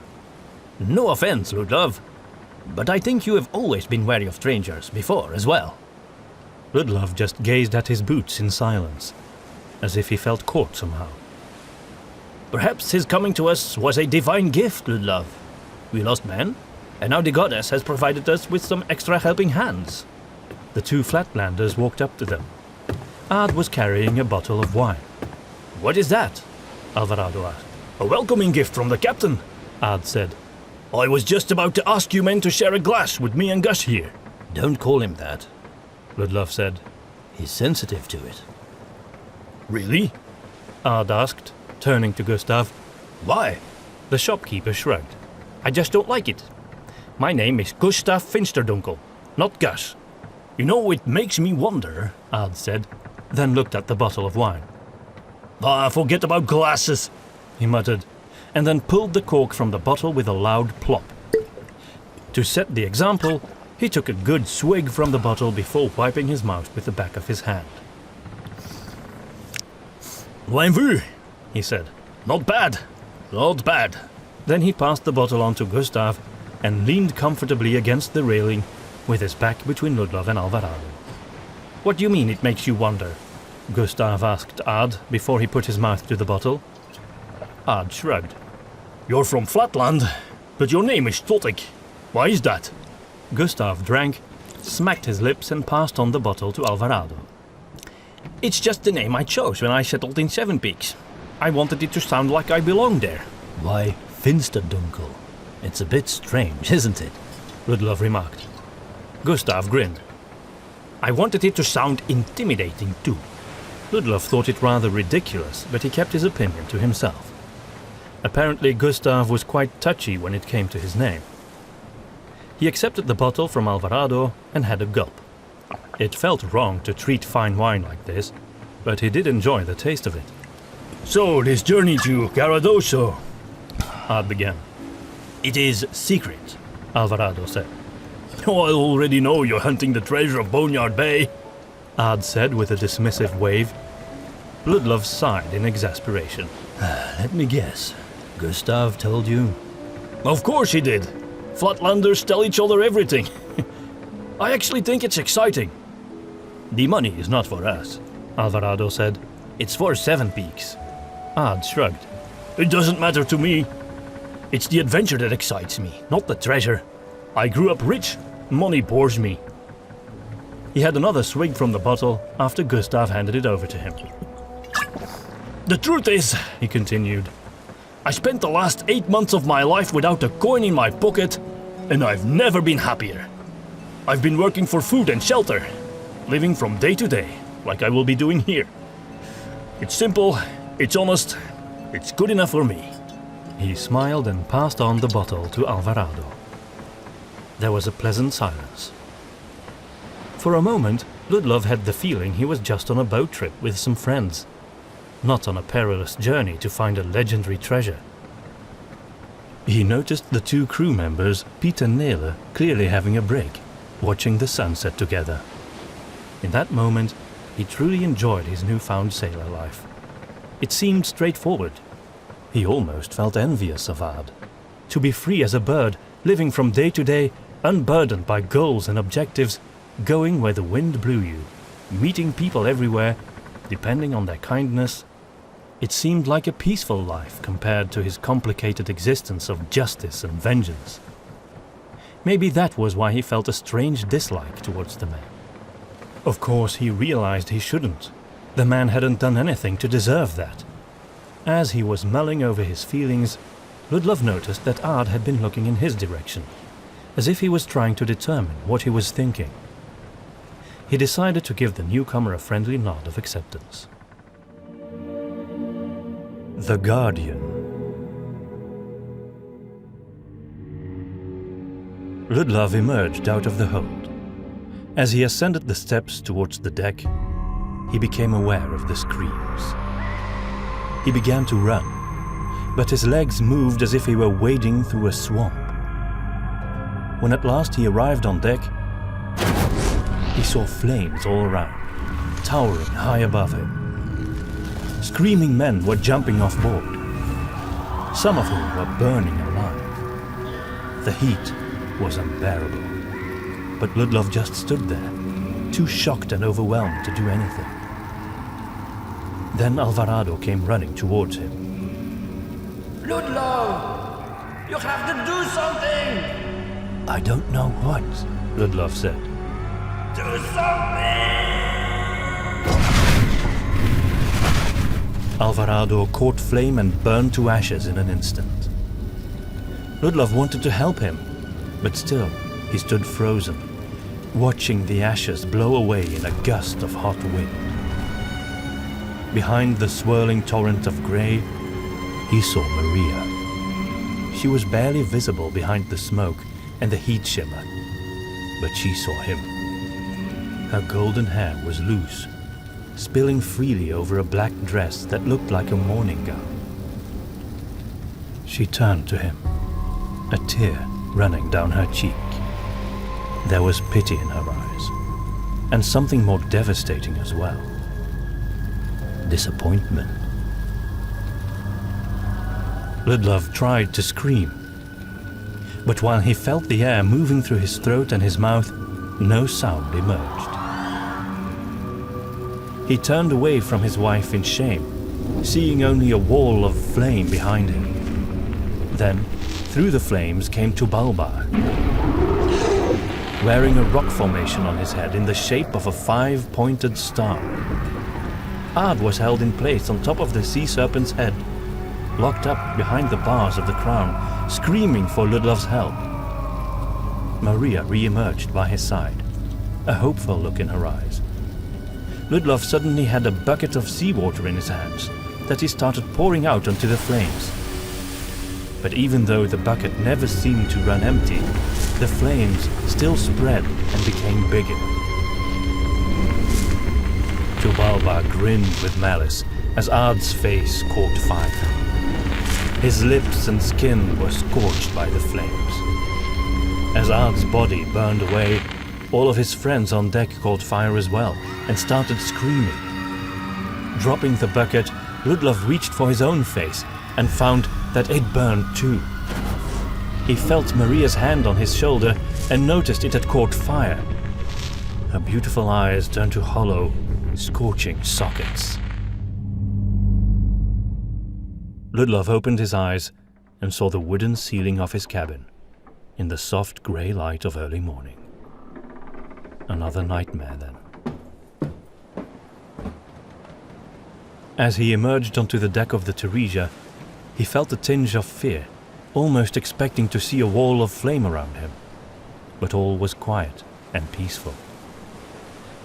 No offense, Ludlov, but I think you have always been wary of strangers before as well. Ludlov just gazed at his boots in silence, as if he felt caught somehow. Perhaps his coming to us was a divine gift, Ludlov. We lost men, and now the goddess has provided us with some extra helping hands. The two Flatlanders walked up to them. Ard was carrying a bottle of wine. What is that? Alvarado asked. A welcoming gift from the captain, Ard said. I was just about to ask you men to share a glass with me and Gus here. Don't call him that, Ludlov said. He's sensitive to it. Really? Ard asked, turning to Gustav. Why? The shopkeeper shrugged. I just don't like it. My name is Gustav Finsterdunkl, not Gus. You know, it makes me wonder, Ard said, then looked at the bottle of wine. Forget about glasses, he muttered, and then pulled the cork from the bottle with a loud plop. To set the example, he took a good swig from the bottle before wiping his mouth with the back of his hand. Loinvue, he said. Not bad, not bad. Then he passed the bottle on to Gustav and leaned comfortably against the railing with his back between Ludlov and Alvarado. What do you mean it makes you wonder? Gustav asked Ard before he put his mouth to the bottle. Ard shrugged. You're from Flatland, but your name is Fürchtecke. Why is that? Gustav drank, smacked his lips and passed on the bottle to Alvarado. It's just the name I chose when I settled in Sevenpeaks. I wanted it to sound like I belonged there. Why Finsterdunkl? It's a bit strange, isn't it? Ludlov remarked. Gustav grinned. I wanted it to sound intimidating too. Ludlov thought it rather ridiculous, but he kept his opinion to himself. Apparently Gustav was quite touchy when it came to his name. He accepted the bottle from Alvarado and had a gulp. It felt wrong to treat fine wine like this, but he did enjoy the taste of it. So, this journey to Caradoso, Ard began. it is secret. Alvarado said. Oh, I already know you're hunting the treasure of Boneyard Bay, Ard said with a dismissive wave. Ludlov sighed in exasperation. Let me guess. Gustav told you? Of course he did. Flatlanders tell each other everything. I actually think it's exciting. The money is not for us, Alvarado said. It's for Sevenpeaks. Ard shrugged. It doesn't matter to me. It's the adventure that excites me, not the treasure. I grew up rich. Money bores me. He had another swig from the bottle after Gustav handed it over to him. The truth is, he continued, I spent the last 8 months of my life without a coin in my pocket, and I've never been happier. I've been working for food and shelter, living from day to day, like I will be doing here. It's simple, it's honest, it's good enough for me. He smiled and passed on the bottle to Alvarado. There was a pleasant silence. For a moment, Ludlov had the feeling he was just on a boat trip with some friends, not on a perilous journey to find a legendary treasure. He noticed the two crew members, Pete and Nele, clearly having a break, watching the sunset together. In that moment, he truly enjoyed his newfound sailor life. It seemed straightforward. He almost felt envious of Ard. To be free as a bird, living from day to day, unburdened by goals and objectives, going where the wind blew you, meeting people everywhere, depending on their kindness. It seemed like a peaceful life compared to his complicated existence of justice and vengeance. Maybe that was why he felt a strange dislike towards the man. Of course, he realized he shouldn't. The man hadn't done anything to deserve that. As he was mulling over his feelings, Ludlov noticed that Ard had been looking in his direction, as if he was trying to determine what he was thinking. He decided to give the newcomer a friendly nod of acceptance. The Guardian. Ludlov emerged out of the hold. As he ascended the steps towards the deck, he became aware of the screams. He began to run, but his legs moved as if he were wading through a swamp. When at last he arrived on deck, he saw flames all around, towering high above him. Screaming men were jumping off board, some of whom were burning alive. The heat was unbearable, but Ludlov just stood there, too shocked and overwhelmed to do anything. Then Alvarado came running towards him. Ludlov! You have to do something! I don't know what, Ludlov said. Do something! Alvarado caught flame and burned to ashes in an instant. Ludlov wanted to help him, but still he stood frozen, watching the ashes blow away in a gust of hot wind. Behind the swirling torrent of grey, he saw Maria. She was barely visible behind the smoke and the heat shimmer, but she saw him. Her golden hair was loose, spilling freely over a black dress that looked like a morning gown. She turned to him, a tear running down her cheek. There was pity in her eyes, and something more devastating as well. Disappointment. Ludlov tried to scream, but while he felt the air moving through his throat and his mouth, no sound emerged. He turned away from his wife in shame, seeing only a wall of flame behind him. Then, through the flames came Tubalbar, wearing a rock formation on his head in the shape of a 5-pointed star. Ard was held in place on top of the sea serpent's head, locked up behind the bars of the crown, screaming for Ludlov's help. Maria re-emerged by his side, a hopeful look in her eyes. Ludlov suddenly had a bucket of seawater in his hands that he started pouring out onto the flames. But even though the bucket never seemed to run empty, the flames still spread and became bigger. Tubalbar grinned with malice as Ard's face caught fire. His lips and skin were scorched by the flames. As Ard's body burned away, all of his friends on deck caught fire as well and started screaming. Dropping the bucket, Ludlov reached for his own face and found that it burned too. He felt Maria's hand on his shoulder and noticed it had caught fire. Her beautiful eyes turned to hollow, scorching sockets. Ludlov opened his eyes and saw the wooden ceiling of his cabin in the soft grey light of early morning. Another nightmare, then. As he emerged onto the deck of the Theresia, he felt a tinge of fear, almost expecting to see a wall of flame around him. But all was quiet and peaceful.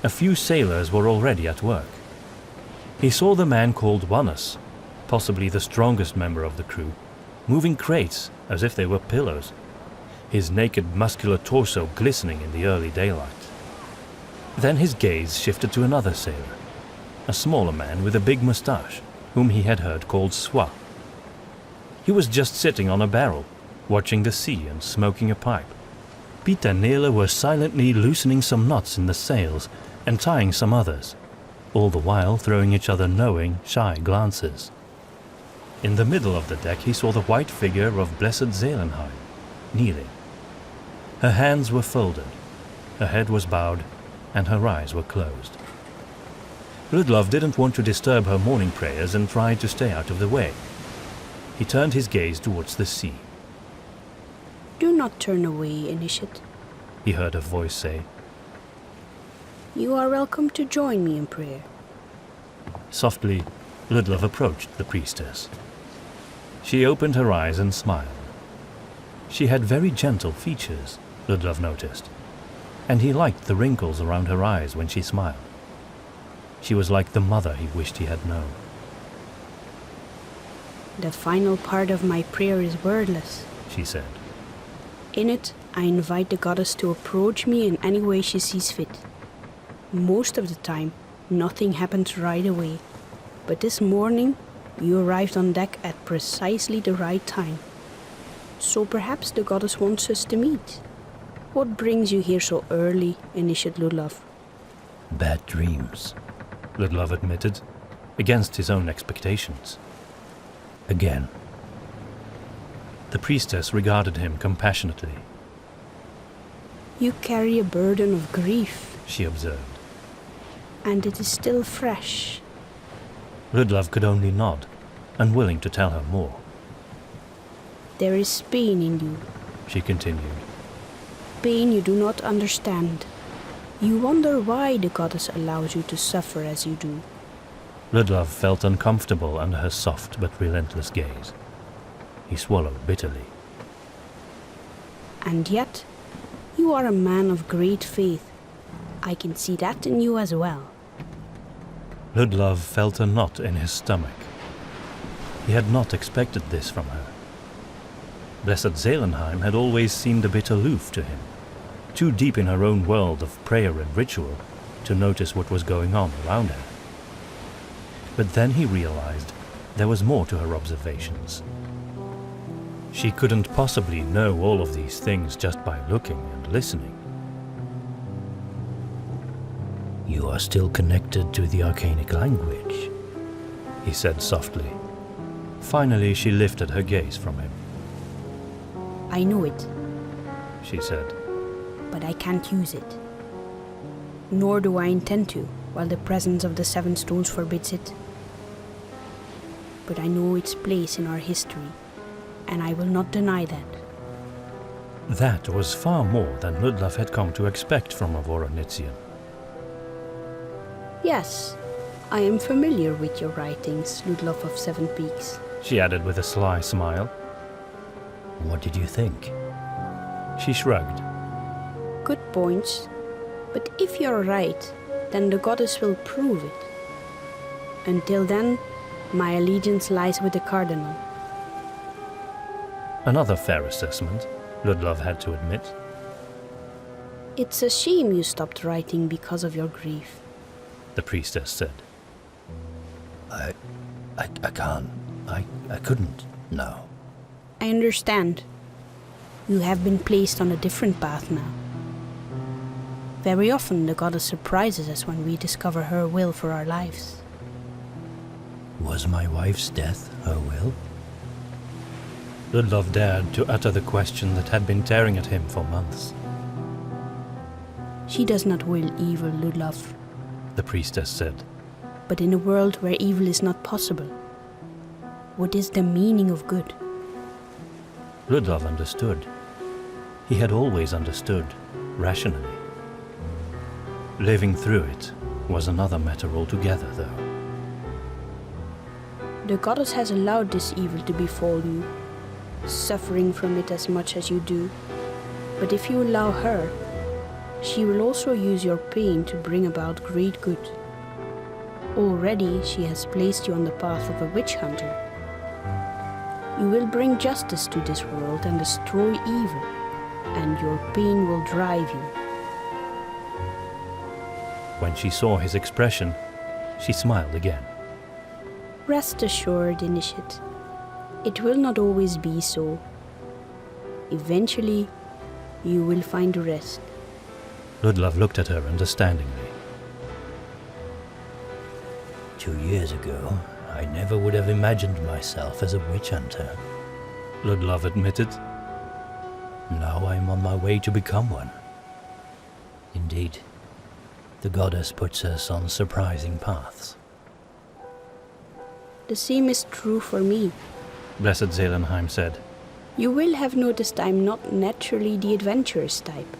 A few sailors were already at work. He saw the man called Wannes, possibly the strongest member of the crew, moving crates as if they were pillows, his naked muscular torso glistening in the early daylight. Then his gaze shifted to another sailor, a smaller man with a big moustache, whom he had heard called Swa. He was just sitting on a barrel, watching the sea and smoking a pipe. Piet and Nele were silently loosening some knots in the sails and tying some others, all the while throwing each other knowing, shy glances. In the middle of the deck he saw the white figure of Blessed Seelenheim, kneeling. Her hands were folded, her head was bowed, and her eyes were closed. Ludlov didn't want to disturb her morning prayers and tried to stay out of the way. He turned his gaze towards the sea. Do not turn away, Initiate, he heard a voice say. You are welcome to join me in prayer. Softly, Ludlov approached the priestess. She opened her eyes and smiled. She had very gentle features, Ludlov noticed, and he liked the wrinkles around her eyes when she smiled. She was like the mother he wished he had known. The final part of my prayer is wordless, she said. In it, I invite the goddess to approach me in any way she sees fit. Most of the time, nothing happens right away, but this morning, you arrived on deck at precisely the right time. So perhaps the goddess wants us to meet. What brings you here so early, Initiate Ludlov? Bad dreams, Ludlov admitted, against his own expectations. Again. The priestess regarded him compassionately. You carry a burden of grief, she observed. And it is still fresh. Ludlov could only nod, unwilling to tell her more. There is pain in you, she continued. Pain you do not understand. You wonder why the goddess allows you to suffer as you do. Ludlov felt uncomfortable under her soft but relentless gaze. He swallowed bitterly. And yet, you are a man of great faith. I can see that in you as well. Ludlov felt a knot in his stomach. He had not expected this from her. Blessed Seelenheim had always seemed a bit aloof to him, too deep in her own world of prayer and ritual to notice what was going on around her. But then he realized there was more to her observations. She couldn't possibly know all of these things just by looking and listening. You are still connected to the arcanic language, he said softly. Finally, she lifted her gaze from him. I know it, She said. but I can't use it. Nor do I intend to, while the presence of the Seven Stones forbids it. But I know its place in our history, and I will not deny that. That was far more than Ludlov had come to expect from a Voronitzian. Yes, I am familiar with your writings, Ludlov of Sevenpeaks. She added with a sly smile. what did you think? She shrugged. Good points, but if you're right, then the goddess will prove it. Until then, my allegiance lies with the cardinal. Another fair assessment, Ludlov had to admit. It's a shame you stopped writing because of your grief. The priestess said. I can't. I couldn't. No. I understand. You have been placed on a different path now. Very often the goddess surprises us when we discover her will for our lives. Was my wife's death her will? Ludlov dared to utter the question that had been tearing at him for months. She does not will evil, Ludlov, The priestess said. but in a world where evil is not possible, what is the meaning of good? Ludlov understood. He had always understood, rationally. Living through it was another matter altogether, though. The goddess has allowed this evil to befall you, suffering from it as much as you do. But if you allow her, she will also use your pain to bring about great good. Already she has placed you on the path of a witch hunter. You will bring justice to this world and destroy evil, and your pain will drive you. When she saw his expression, she smiled again. Rest assured, Initiate, it will not always be so. Eventually, you will find rest. Ludlov looked at her understandingly. 2 years ago, I never would have imagined myself as a witch hunter. Ludlov admitted. Now I'm on my way to become one. Indeed, the goddess puts us on surprising paths. The same is true for me. Blessed Seelenheim said. You will have noticed I'm not naturally the adventurous type.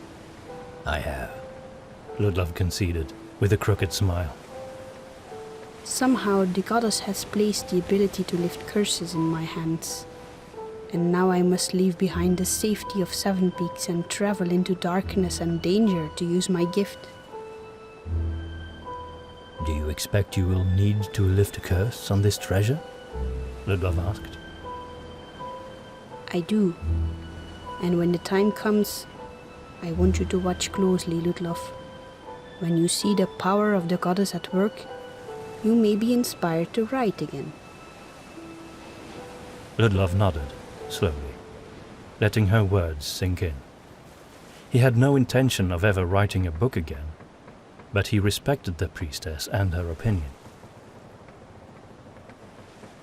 I have. Ludlov conceded, with a crooked smile. Somehow the goddess has placed the ability to lift curses in my hands. And now I must leave behind the safety of Sevenpeaks and travel into darkness and danger to use my gift. Do you expect you will need to lift a curse on this treasure? Ludlov asked. I do. And when the time comes, I want you to watch closely, Ludlov. When you see the power of the goddess at work, you may be inspired to write again. Ludlov nodded, slowly, letting her words sink in. He had no intention of ever writing a book again, but he respected the priestess and her opinion.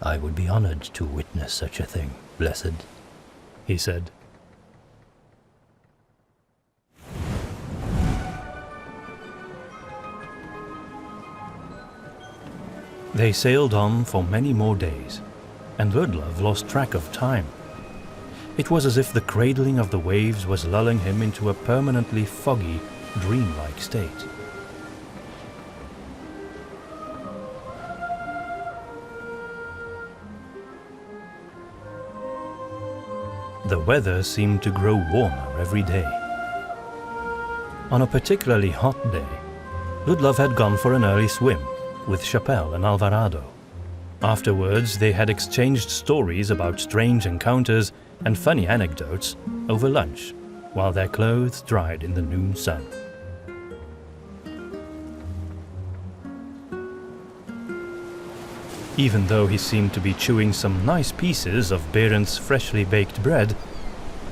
I would be honored to witness such a thing, Blessed, he said. They sailed on for many more days, and Ludlov lost track of time. It was as if the cradling of the waves was lulling him into a permanently foggy, dreamlike state. The weather seemed to grow warmer every day. On a particularly hot day, Ludlov had gone for an early swim, with Chapelle and Alvarado. Afterwards, they had exchanged stories about strange encounters and funny anecdotes over lunch, while their clothes dried in the noon sun. Even though he seemed to be chewing some nice pieces of Berend's freshly baked bread,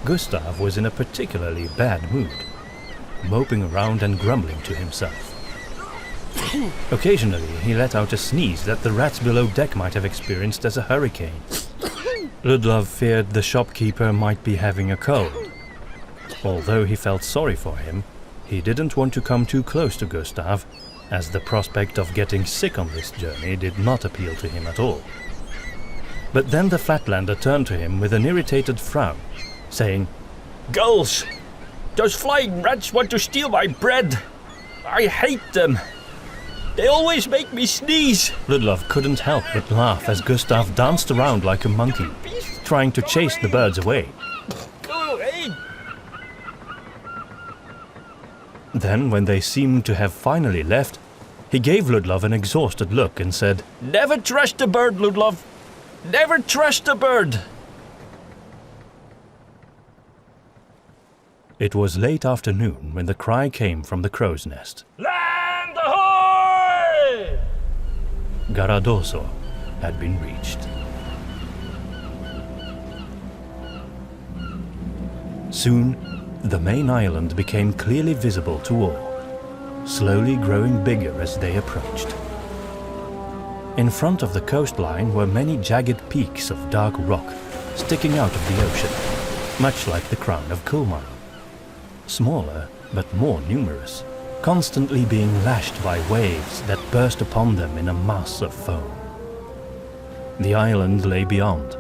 Gustav was in a particularly bad mood, moping around and grumbling to himself. Occasionally, he let out a sneeze that the rats below deck might have experienced as a hurricane. Ludlov feared the shopkeeper might be having a cold. Although he felt sorry for him, he didn't want to come too close to Gustav, as the prospect of getting sick on this journey did not appeal to him at all. But then the Flatlander turned to him with an irritated frown, saying, Gulls! Those flying rats want to steal my bread! I hate them! They always make me sneeze! Ludlov couldn't help but laugh as Gustav danced around like a monkey, trying to chase the birds away. Go away! Then, when they seemed to have finally left, he gave Ludlov an exhausted look and said, Never trust a bird, Ludlov! Never trust a bird! It was late afternoon when the cry came from the crow's nest. Land ahoy! Garadoso had been reached. Soon, the main island became clearly visible to all, slowly growing bigger as they approached. In front of the coastline were many jagged peaks of dark rock sticking out of the ocean, much like the crown of Kulmar. Smaller, but more numerous, constantly being lashed by waves that burst upon them in a mass of foam. The island lay beyond,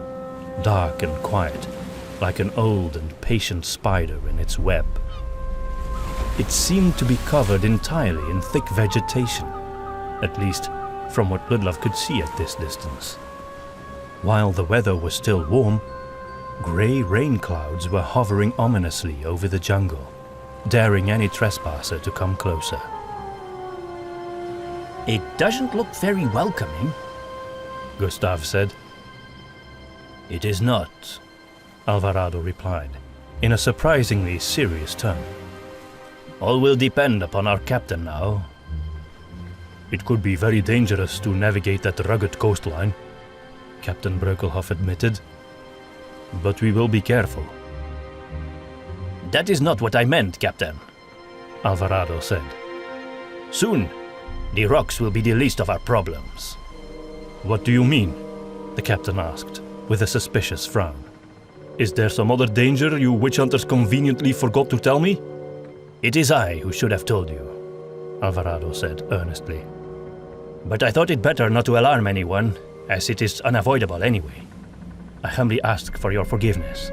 dark and quiet, like an old and patient spider in its web. It seemed to be covered entirely in thick vegetation, at least from what Ludlov could see at this distance. While the weather was still warm, grey rain clouds were hovering ominously over the jungle, daring any trespasser to come closer. It doesn't look very welcoming, Gustav said. It is not, Alvarado replied, in a surprisingly serious tone. All will depend upon our captain now. It could be very dangerous to navigate that rugged coastline, Captain Breukelhof admitted. But we will be careful. That is not what I meant, Captain, Alvarado said. Soon, the rocks will be the least of our problems. What do you mean? The captain asked, with a suspicious frown. Is there some other danger you witch hunters conveniently forgot to tell me? It is I who should have told you, Alvarado said earnestly. But I thought it better not to alarm anyone, as it is unavoidable anyway. I humbly ask for your forgiveness.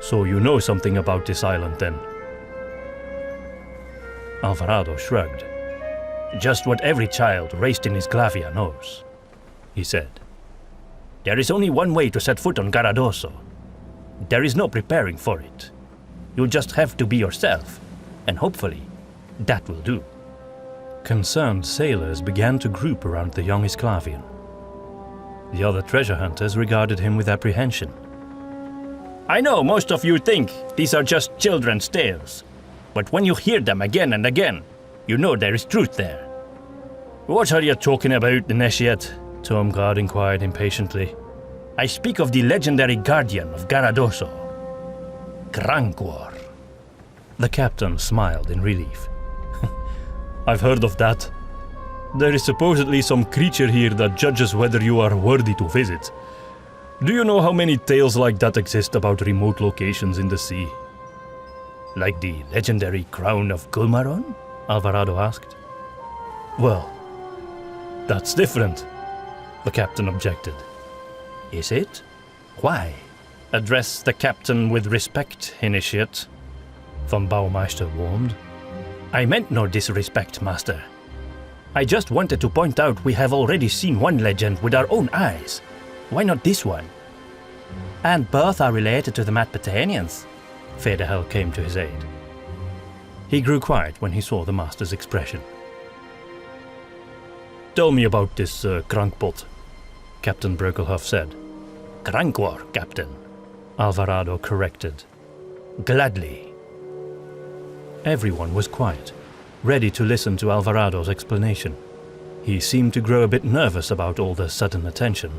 So you know something about this island then? Alvarado shrugged. Just what every child raised in Isclavia knows, he said. There is only one way to set foot on Garadoso. There is no preparing for it. You just have to be yourself, and hopefully, that will do. Concerned sailors began to group around the young Isclavian. The other treasure hunters regarded him with apprehension. I know most of you think these are just children's tales, but when you hear them again and again, you know there is truth there. What are you talking about, initiate? Turmgard inquired impatiently. I speak of the legendary guardian of Garadoso, Granquor. The captain smiled in relief. I've heard of that. There is supposedly some creature here that judges whether you are worthy to visit. Do you know how many tales like that exist about remote locations in the sea? Like the legendary crown of Kulmaron? Alvarado asked. Well, that's different, the captain objected. Is it? Why? Address the captain with respect, initiate, von Baumeister warned. I meant no disrespect, master. I just wanted to point out we have already seen one legend with our own eyes. Why not this one? And both are related to the Matpetanians. Federhell came to his aid. He grew quiet when he saw the master's expression. Tell me about this crankpot, Captain Breukelhof said. Crankwar, Captain, Alvarado corrected. Gladly. Everyone was quiet, ready to listen to Alvarado's explanation. He seemed to grow a bit nervous about all the sudden attention.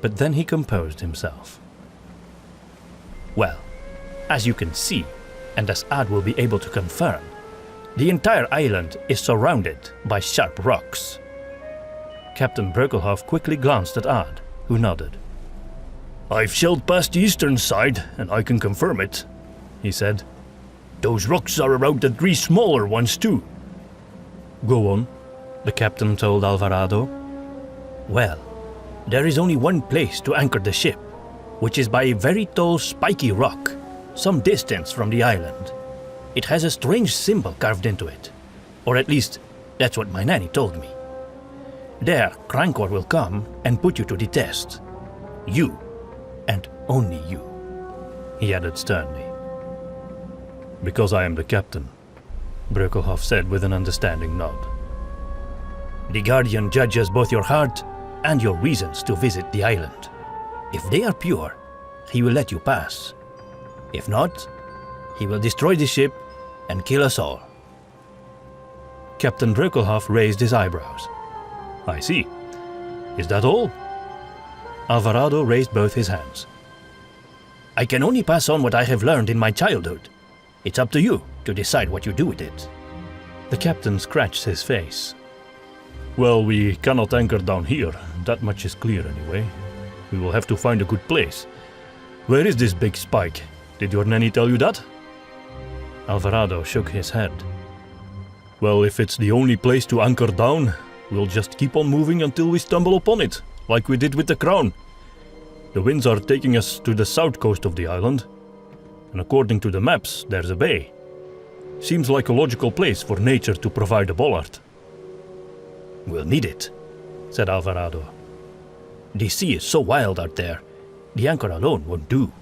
But then he composed himself. Well, as you can see, and as Ad will be able to confirm, the entire island is surrounded by sharp rocks. Captain Breukelhof quickly glanced at Ad, who nodded. I've sailed past the eastern side, and I can confirm it, he said. Those rocks are around the 3 smaller ones too. Go on, the captain told Alvarado. Well, there is only one place to anchor the ship, which is by a very tall spiky rock, some distance from the island. It has a strange symbol carved into it, or at least that's what my nanny told me. There, Crankor will come and put you to the test. You, and only you, he added sternly. Because I am the captain, Breukelhof said with an understanding nod. The Guardian judges both your heart and your reasons to visit the island. If they are pure, he will let you pass. If not, he will destroy the ship and kill us all. Captain Breukelhof raised his eyebrows. I see. Is that all? Alvarado raised both his hands. I can only pass on what I have learned in my childhood. It's up to you to decide what you do with it. The captain scratched his face. Well, we cannot anchor down here. That much is clear anyway. We will have to find a good place. Where is this big spike? Did your nanny tell you that? Alvarado shook his head. Well, if it's the only place to anchor down, we'll just keep on moving until we stumble upon it, like we did with the Crown. The winds are taking us to the south coast of the island, and according to the maps, there's a bay. Seems like a logical place for nature to provide a bollard. We'll need it, said Alvarado. The sea is so wild out there, the anchor alone won't do.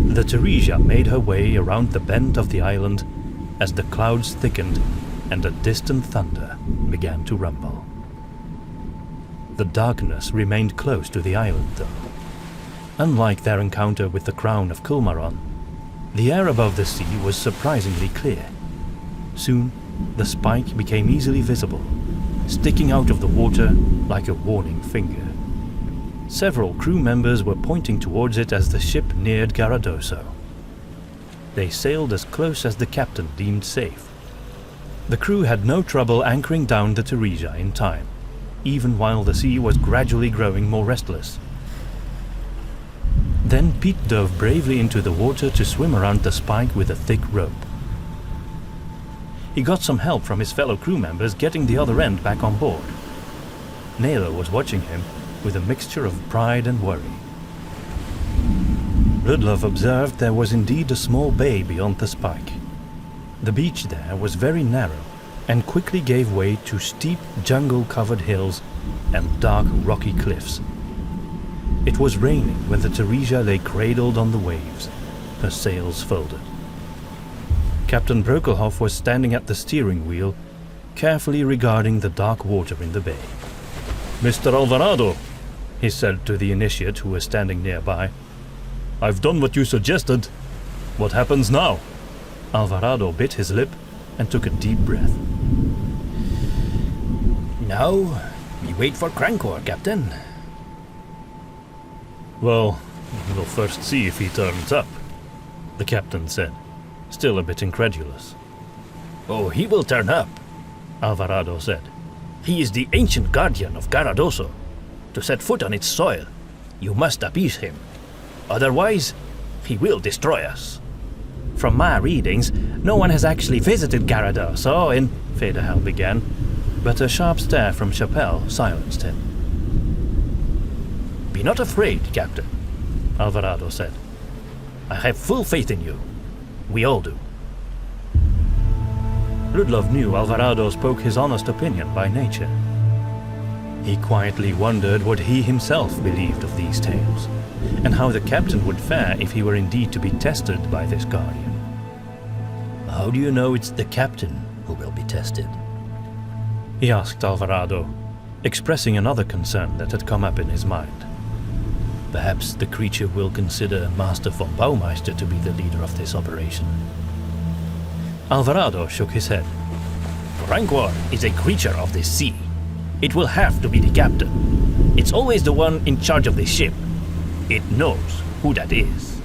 The Theresia made her way around the bend of the island as the clouds thickened and a distant thunder began to rumble. The darkness remained close to the island, though. Unlike their encounter with the crown of Kulmaron, the air above the sea was surprisingly clear. Soon, the spike became easily visible, sticking out of the water like a warning finger. Several crew members were pointing towards it as the ship neared Garadoso. They sailed as close as the captain deemed safe. The crew had no trouble anchoring down the Theresia in time, even while the sea was gradually growing more restless. Then Pete dove bravely into the water to swim around the spike with a thick rope. He got some help from his fellow crew members getting the other end back on board. Nayla was watching him with a mixture of pride and worry. Ludlov observed there was indeed a small bay beyond the spike. The beach there was very narrow and quickly gave way to steep jungle-covered hills and dark rocky cliffs. It was raining when the Theresia lay cradled on the waves, her sails folded. Captain Breukelhof was standing at the steering wheel, carefully regarding the dark water in the bay. Mr. Alvarado, he said to the initiate who was standing nearby, I've done what you suggested. What happens now? Alvarado bit his lip and took a deep breath. Now, we wait for Crankor, Captain. Well, we'll first see if he turns up, the captain said, still a bit incredulous. Oh, he will turn up, Alvarado said. He is the ancient guardian of Garadoso. To set foot on its soil, you must appease him. Otherwise, he will destroy us. From my readings, no one has actually visited Garadoso in... Federhell began, but a sharp stare from Chapelle silenced him. Be not afraid, Captain, Alvarado said. I have full faith in you. We all do. Ludlov knew Alvarado spoke his honest opinion by nature. He quietly wondered what he himself believed of these tales, and how the captain would fare if he were indeed to be tested by this guardian. How do you know it's the captain who will be tested? He asked Alvarado, expressing another concern that had come up in his mind. Perhaps the creature will consider Master von Baumeister to be the leader of this operation. Alvarado shook his head. Crankwar is a creature of the sea. It will have to be the captain. It's always the one in charge of the ship. It knows who that is.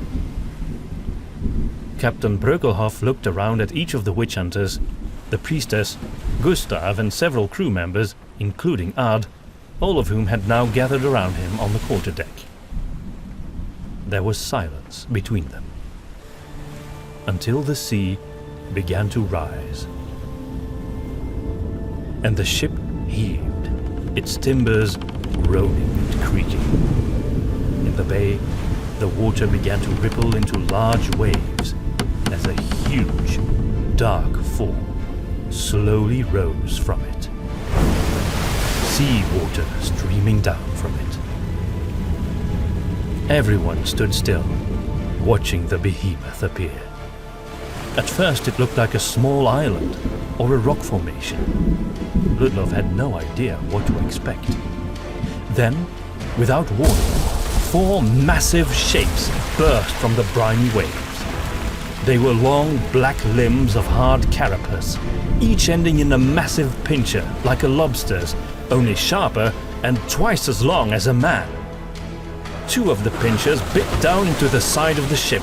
Captain Breukelhof looked around at each of the witch hunters, the priestess, Gustav, and several crew members, including Ad, all of whom had now gathered around him on the quarterdeck. There was silence between them, until the sea began to rise, and the ship heaved, its timbers groaning and creaking. In the bay, the water began to ripple into large waves as a huge, dark form slowly rose from it, sea water streaming down from it. Everyone stood still, watching the behemoth appear. At first it looked like a small island or a rock formation. Ludlov had no idea what to expect. Then, without warning, 4 massive shapes burst from the briny waves. They were long black limbs of hard carapace, each ending in a massive pincher like a lobster's, only sharper and twice as long as a man. 2 of the pinchers bit down into the side of the ship,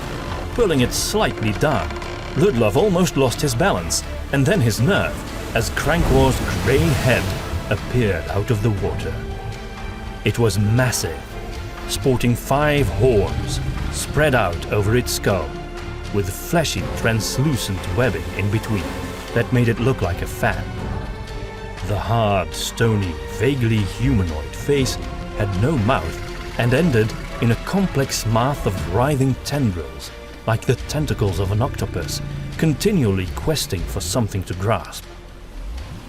pulling it slightly down. Ludlov almost lost his balance, and then his nerve, as Krankwar's grey head appeared out of the water. It was massive, sporting 5 horns spread out over its skull, with fleshy, translucent webbing in between that made it look like a fan. The hard, stony, vaguely humanoid face had no mouth and ended in a complex mass of writhing tendrils, like the tentacles of an octopus, continually questing for something to grasp.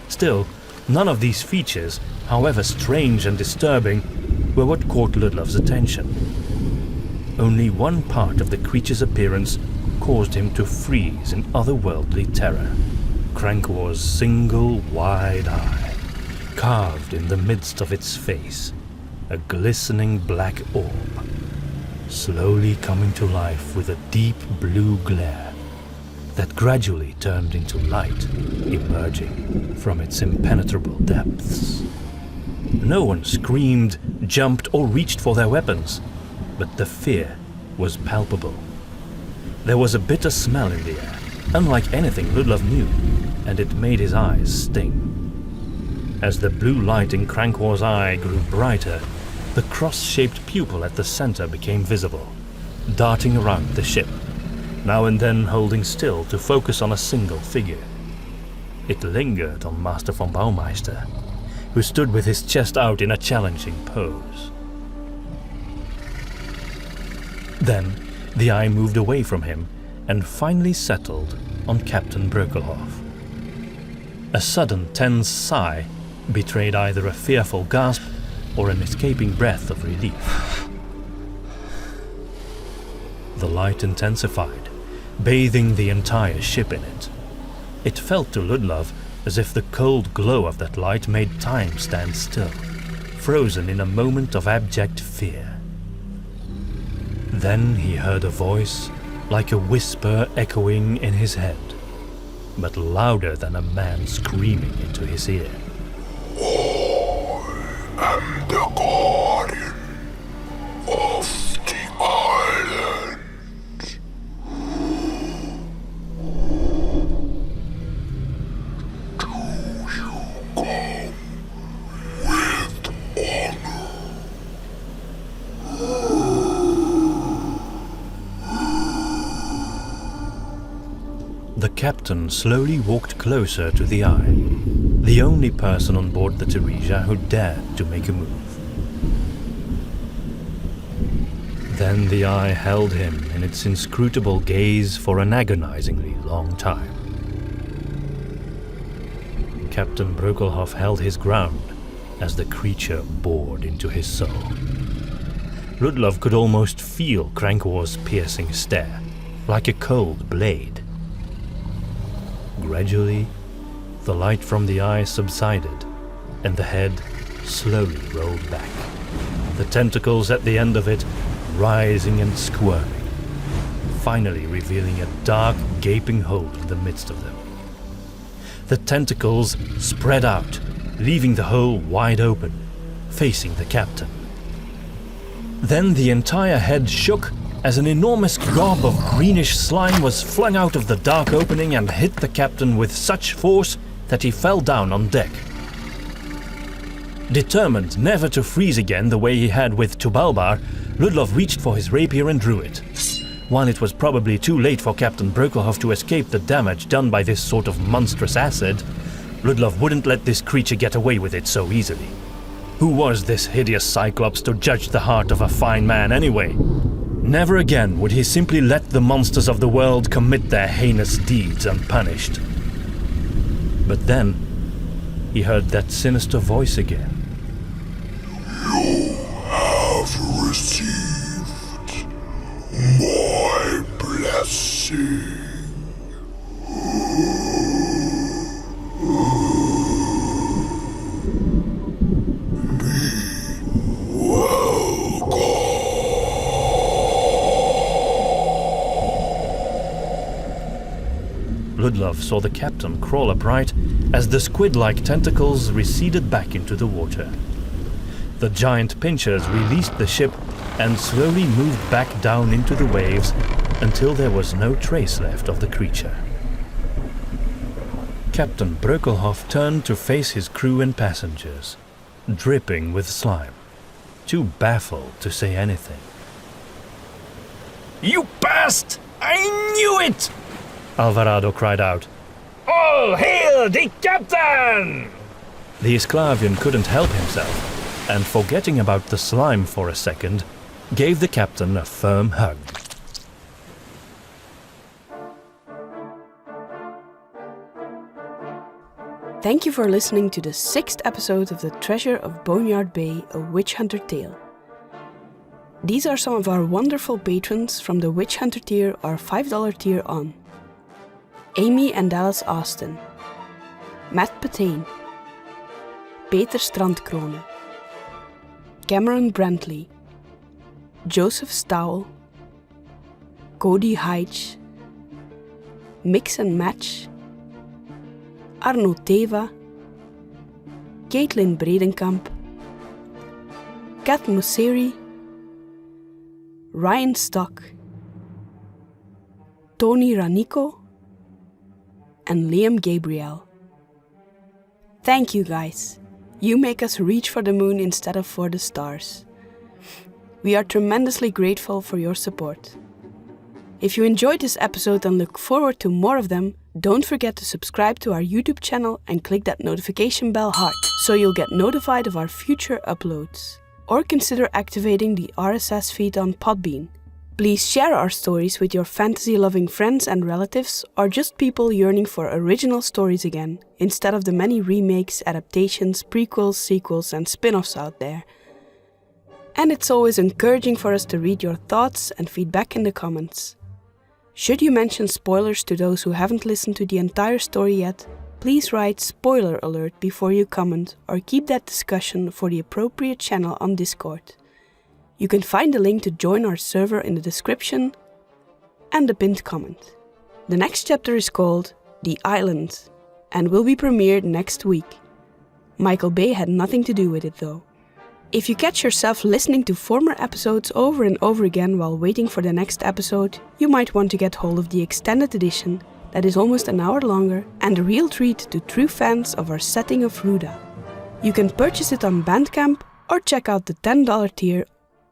Still, none of these features, however strange and disturbing, were what caught Ludlov's attention. Only one part of the creature's appearance caused him to freeze in otherworldly terror. Krankwar's single wide eye, carved in the midst of its face, a glistening black orb, slowly coming to life with a deep blue glare that gradually turned into light emerging from its impenetrable depths. No one screamed, jumped, or reached for their weapons, but the fear was palpable. There was a bitter smell in the air, unlike anything Ludlov knew, and it made his eyes sting. As the blue light in Krankwar's eye grew brighter, the cross-shaped pupil at the center became visible, darting around the ship, now and then holding still to focus on a single figure. It lingered on Master von Baumeister, who stood with his chest out in a challenging pose. Then the eye moved away from him and finally settled on Captain Breukelhof. A sudden tense sigh betrayed either a fearful gasp or an escaping breath of relief. The light intensified, bathing the entire ship in it. It felt to Ludlov as if the cold glow of that light made time stand still, frozen in a moment of abject fear. Then he heard a voice like a whisper echoing in his head, but louder than a man screaming into his ear. I am the guardian of the island. Do you come with honor? The captain slowly walked closer to the eye, the only person on board the Theresia who dared to make a move. Then the eye held him in its inscrutable gaze for an agonizingly long time. Captain Breukelhof held his ground as the creature bored into his soul. Ludlov could almost feel Crankwar's piercing stare, like a cold blade. Gradually, the light from the eye subsided, and the head slowly rolled back, the tentacles at the end of it rising and squirming, finally revealing a dark, gaping hole in the midst of them. The tentacles spread out, leaving the hole wide open, facing the captain. Then the entire head shook as an enormous gob of greenish slime was flung out of the dark opening and hit the captain with such force that he fell down on deck. Determined never to freeze again the way he had with Tubalbar, Ludlov reached for his rapier and drew it. While it was probably too late for Captain Breukelhof to escape the damage done by this sort of monstrous acid, Ludlov wouldn't let this creature get away with it so easily. Who was this hideous Cyclops to judge the heart of a fine man anyway? Never again would he simply let the monsters of the world commit their heinous deeds unpunished. But then, he heard that sinister voice again. You have received my blessing. Ludlov saw the captain crawl upright as the squid-like tentacles receded back into the water. The giant pinchers released the ship and slowly moved back down into the waves until there was no trace left of the creature. Captain Breukelhof turned to face his crew and passengers, dripping with slime, too baffled to say anything. You passed! I knew it! Alvarado cried out. All hail the captain! The Isclavian couldn't help himself, and forgetting about the slime for a second, gave the captain a firm hug. Thank you for listening to the 6th episode of the Treasure of Boneyard Bay, a Witch Hunter Tale. These are some of our wonderful patrons from the Witch Hunter tier or $5 tier on. Amy and Dallas Austin, Matt Patain, Peter Strandkrone, Cameron Brantley, Joseph Stowell, Cody Heitch, Mix and Match, Arno Teva, Caitlin Bredenkamp, Kat Musseri, Ryan Stock, Tony Ranico, and Liam Gabriel. Thank you guys. You make us reach for the moon instead of for the stars. We are tremendously grateful for your support. If you enjoyed this episode and look forward to more of them, don't forget to subscribe to our YouTube channel and click that notification bell hard so you'll get notified of our future uploads. Or consider activating the RSS feed on Podbean. Please share our stories with your fantasy-loving friends and relatives, or just people yearning for original stories again, instead of the many remakes, adaptations, prequels, sequels, and spin-offs out there. And it's always encouraging for us to read your thoughts and feedback in the comments. Should you mention spoilers to those who haven't listened to the entire story yet, please write spoiler alert before you comment, or keep that discussion for the appropriate channel on Discord. You can find the link to join our server in the description and the pinned comment. The next chapter is called The Island and will be premiered next week. Michael Bay had nothing to do with it though. If you catch yourself listening to former episodes over and over again while waiting for the next episode, you might want to get hold of the extended edition that is almost an hour longer and a real treat to true fans of our setting of Ruda. You can purchase it on Bandcamp or check out the $10 tier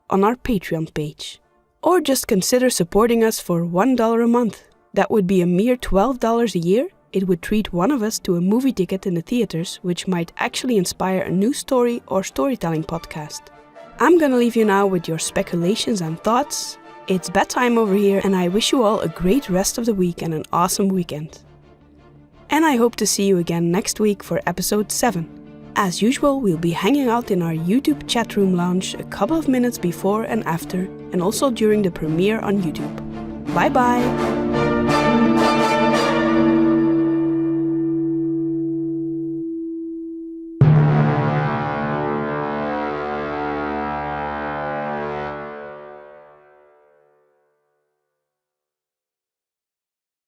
on our Patreon page. Or just consider supporting us for $1 a month. That would be a mere $12 a year. It would treat one of us to a movie ticket in the theaters, which might actually inspire a new story or storytelling podcast. I'm gonna leave you now with your speculations and thoughts. It's bedtime over here, and I wish you all a great rest of the week and an awesome weekend. And I hope to see you again next week for episode 7. As usual, we'll be hanging out in our YouTube chat room lounge a couple of minutes before and after, and also during the premiere on YouTube. Bye bye!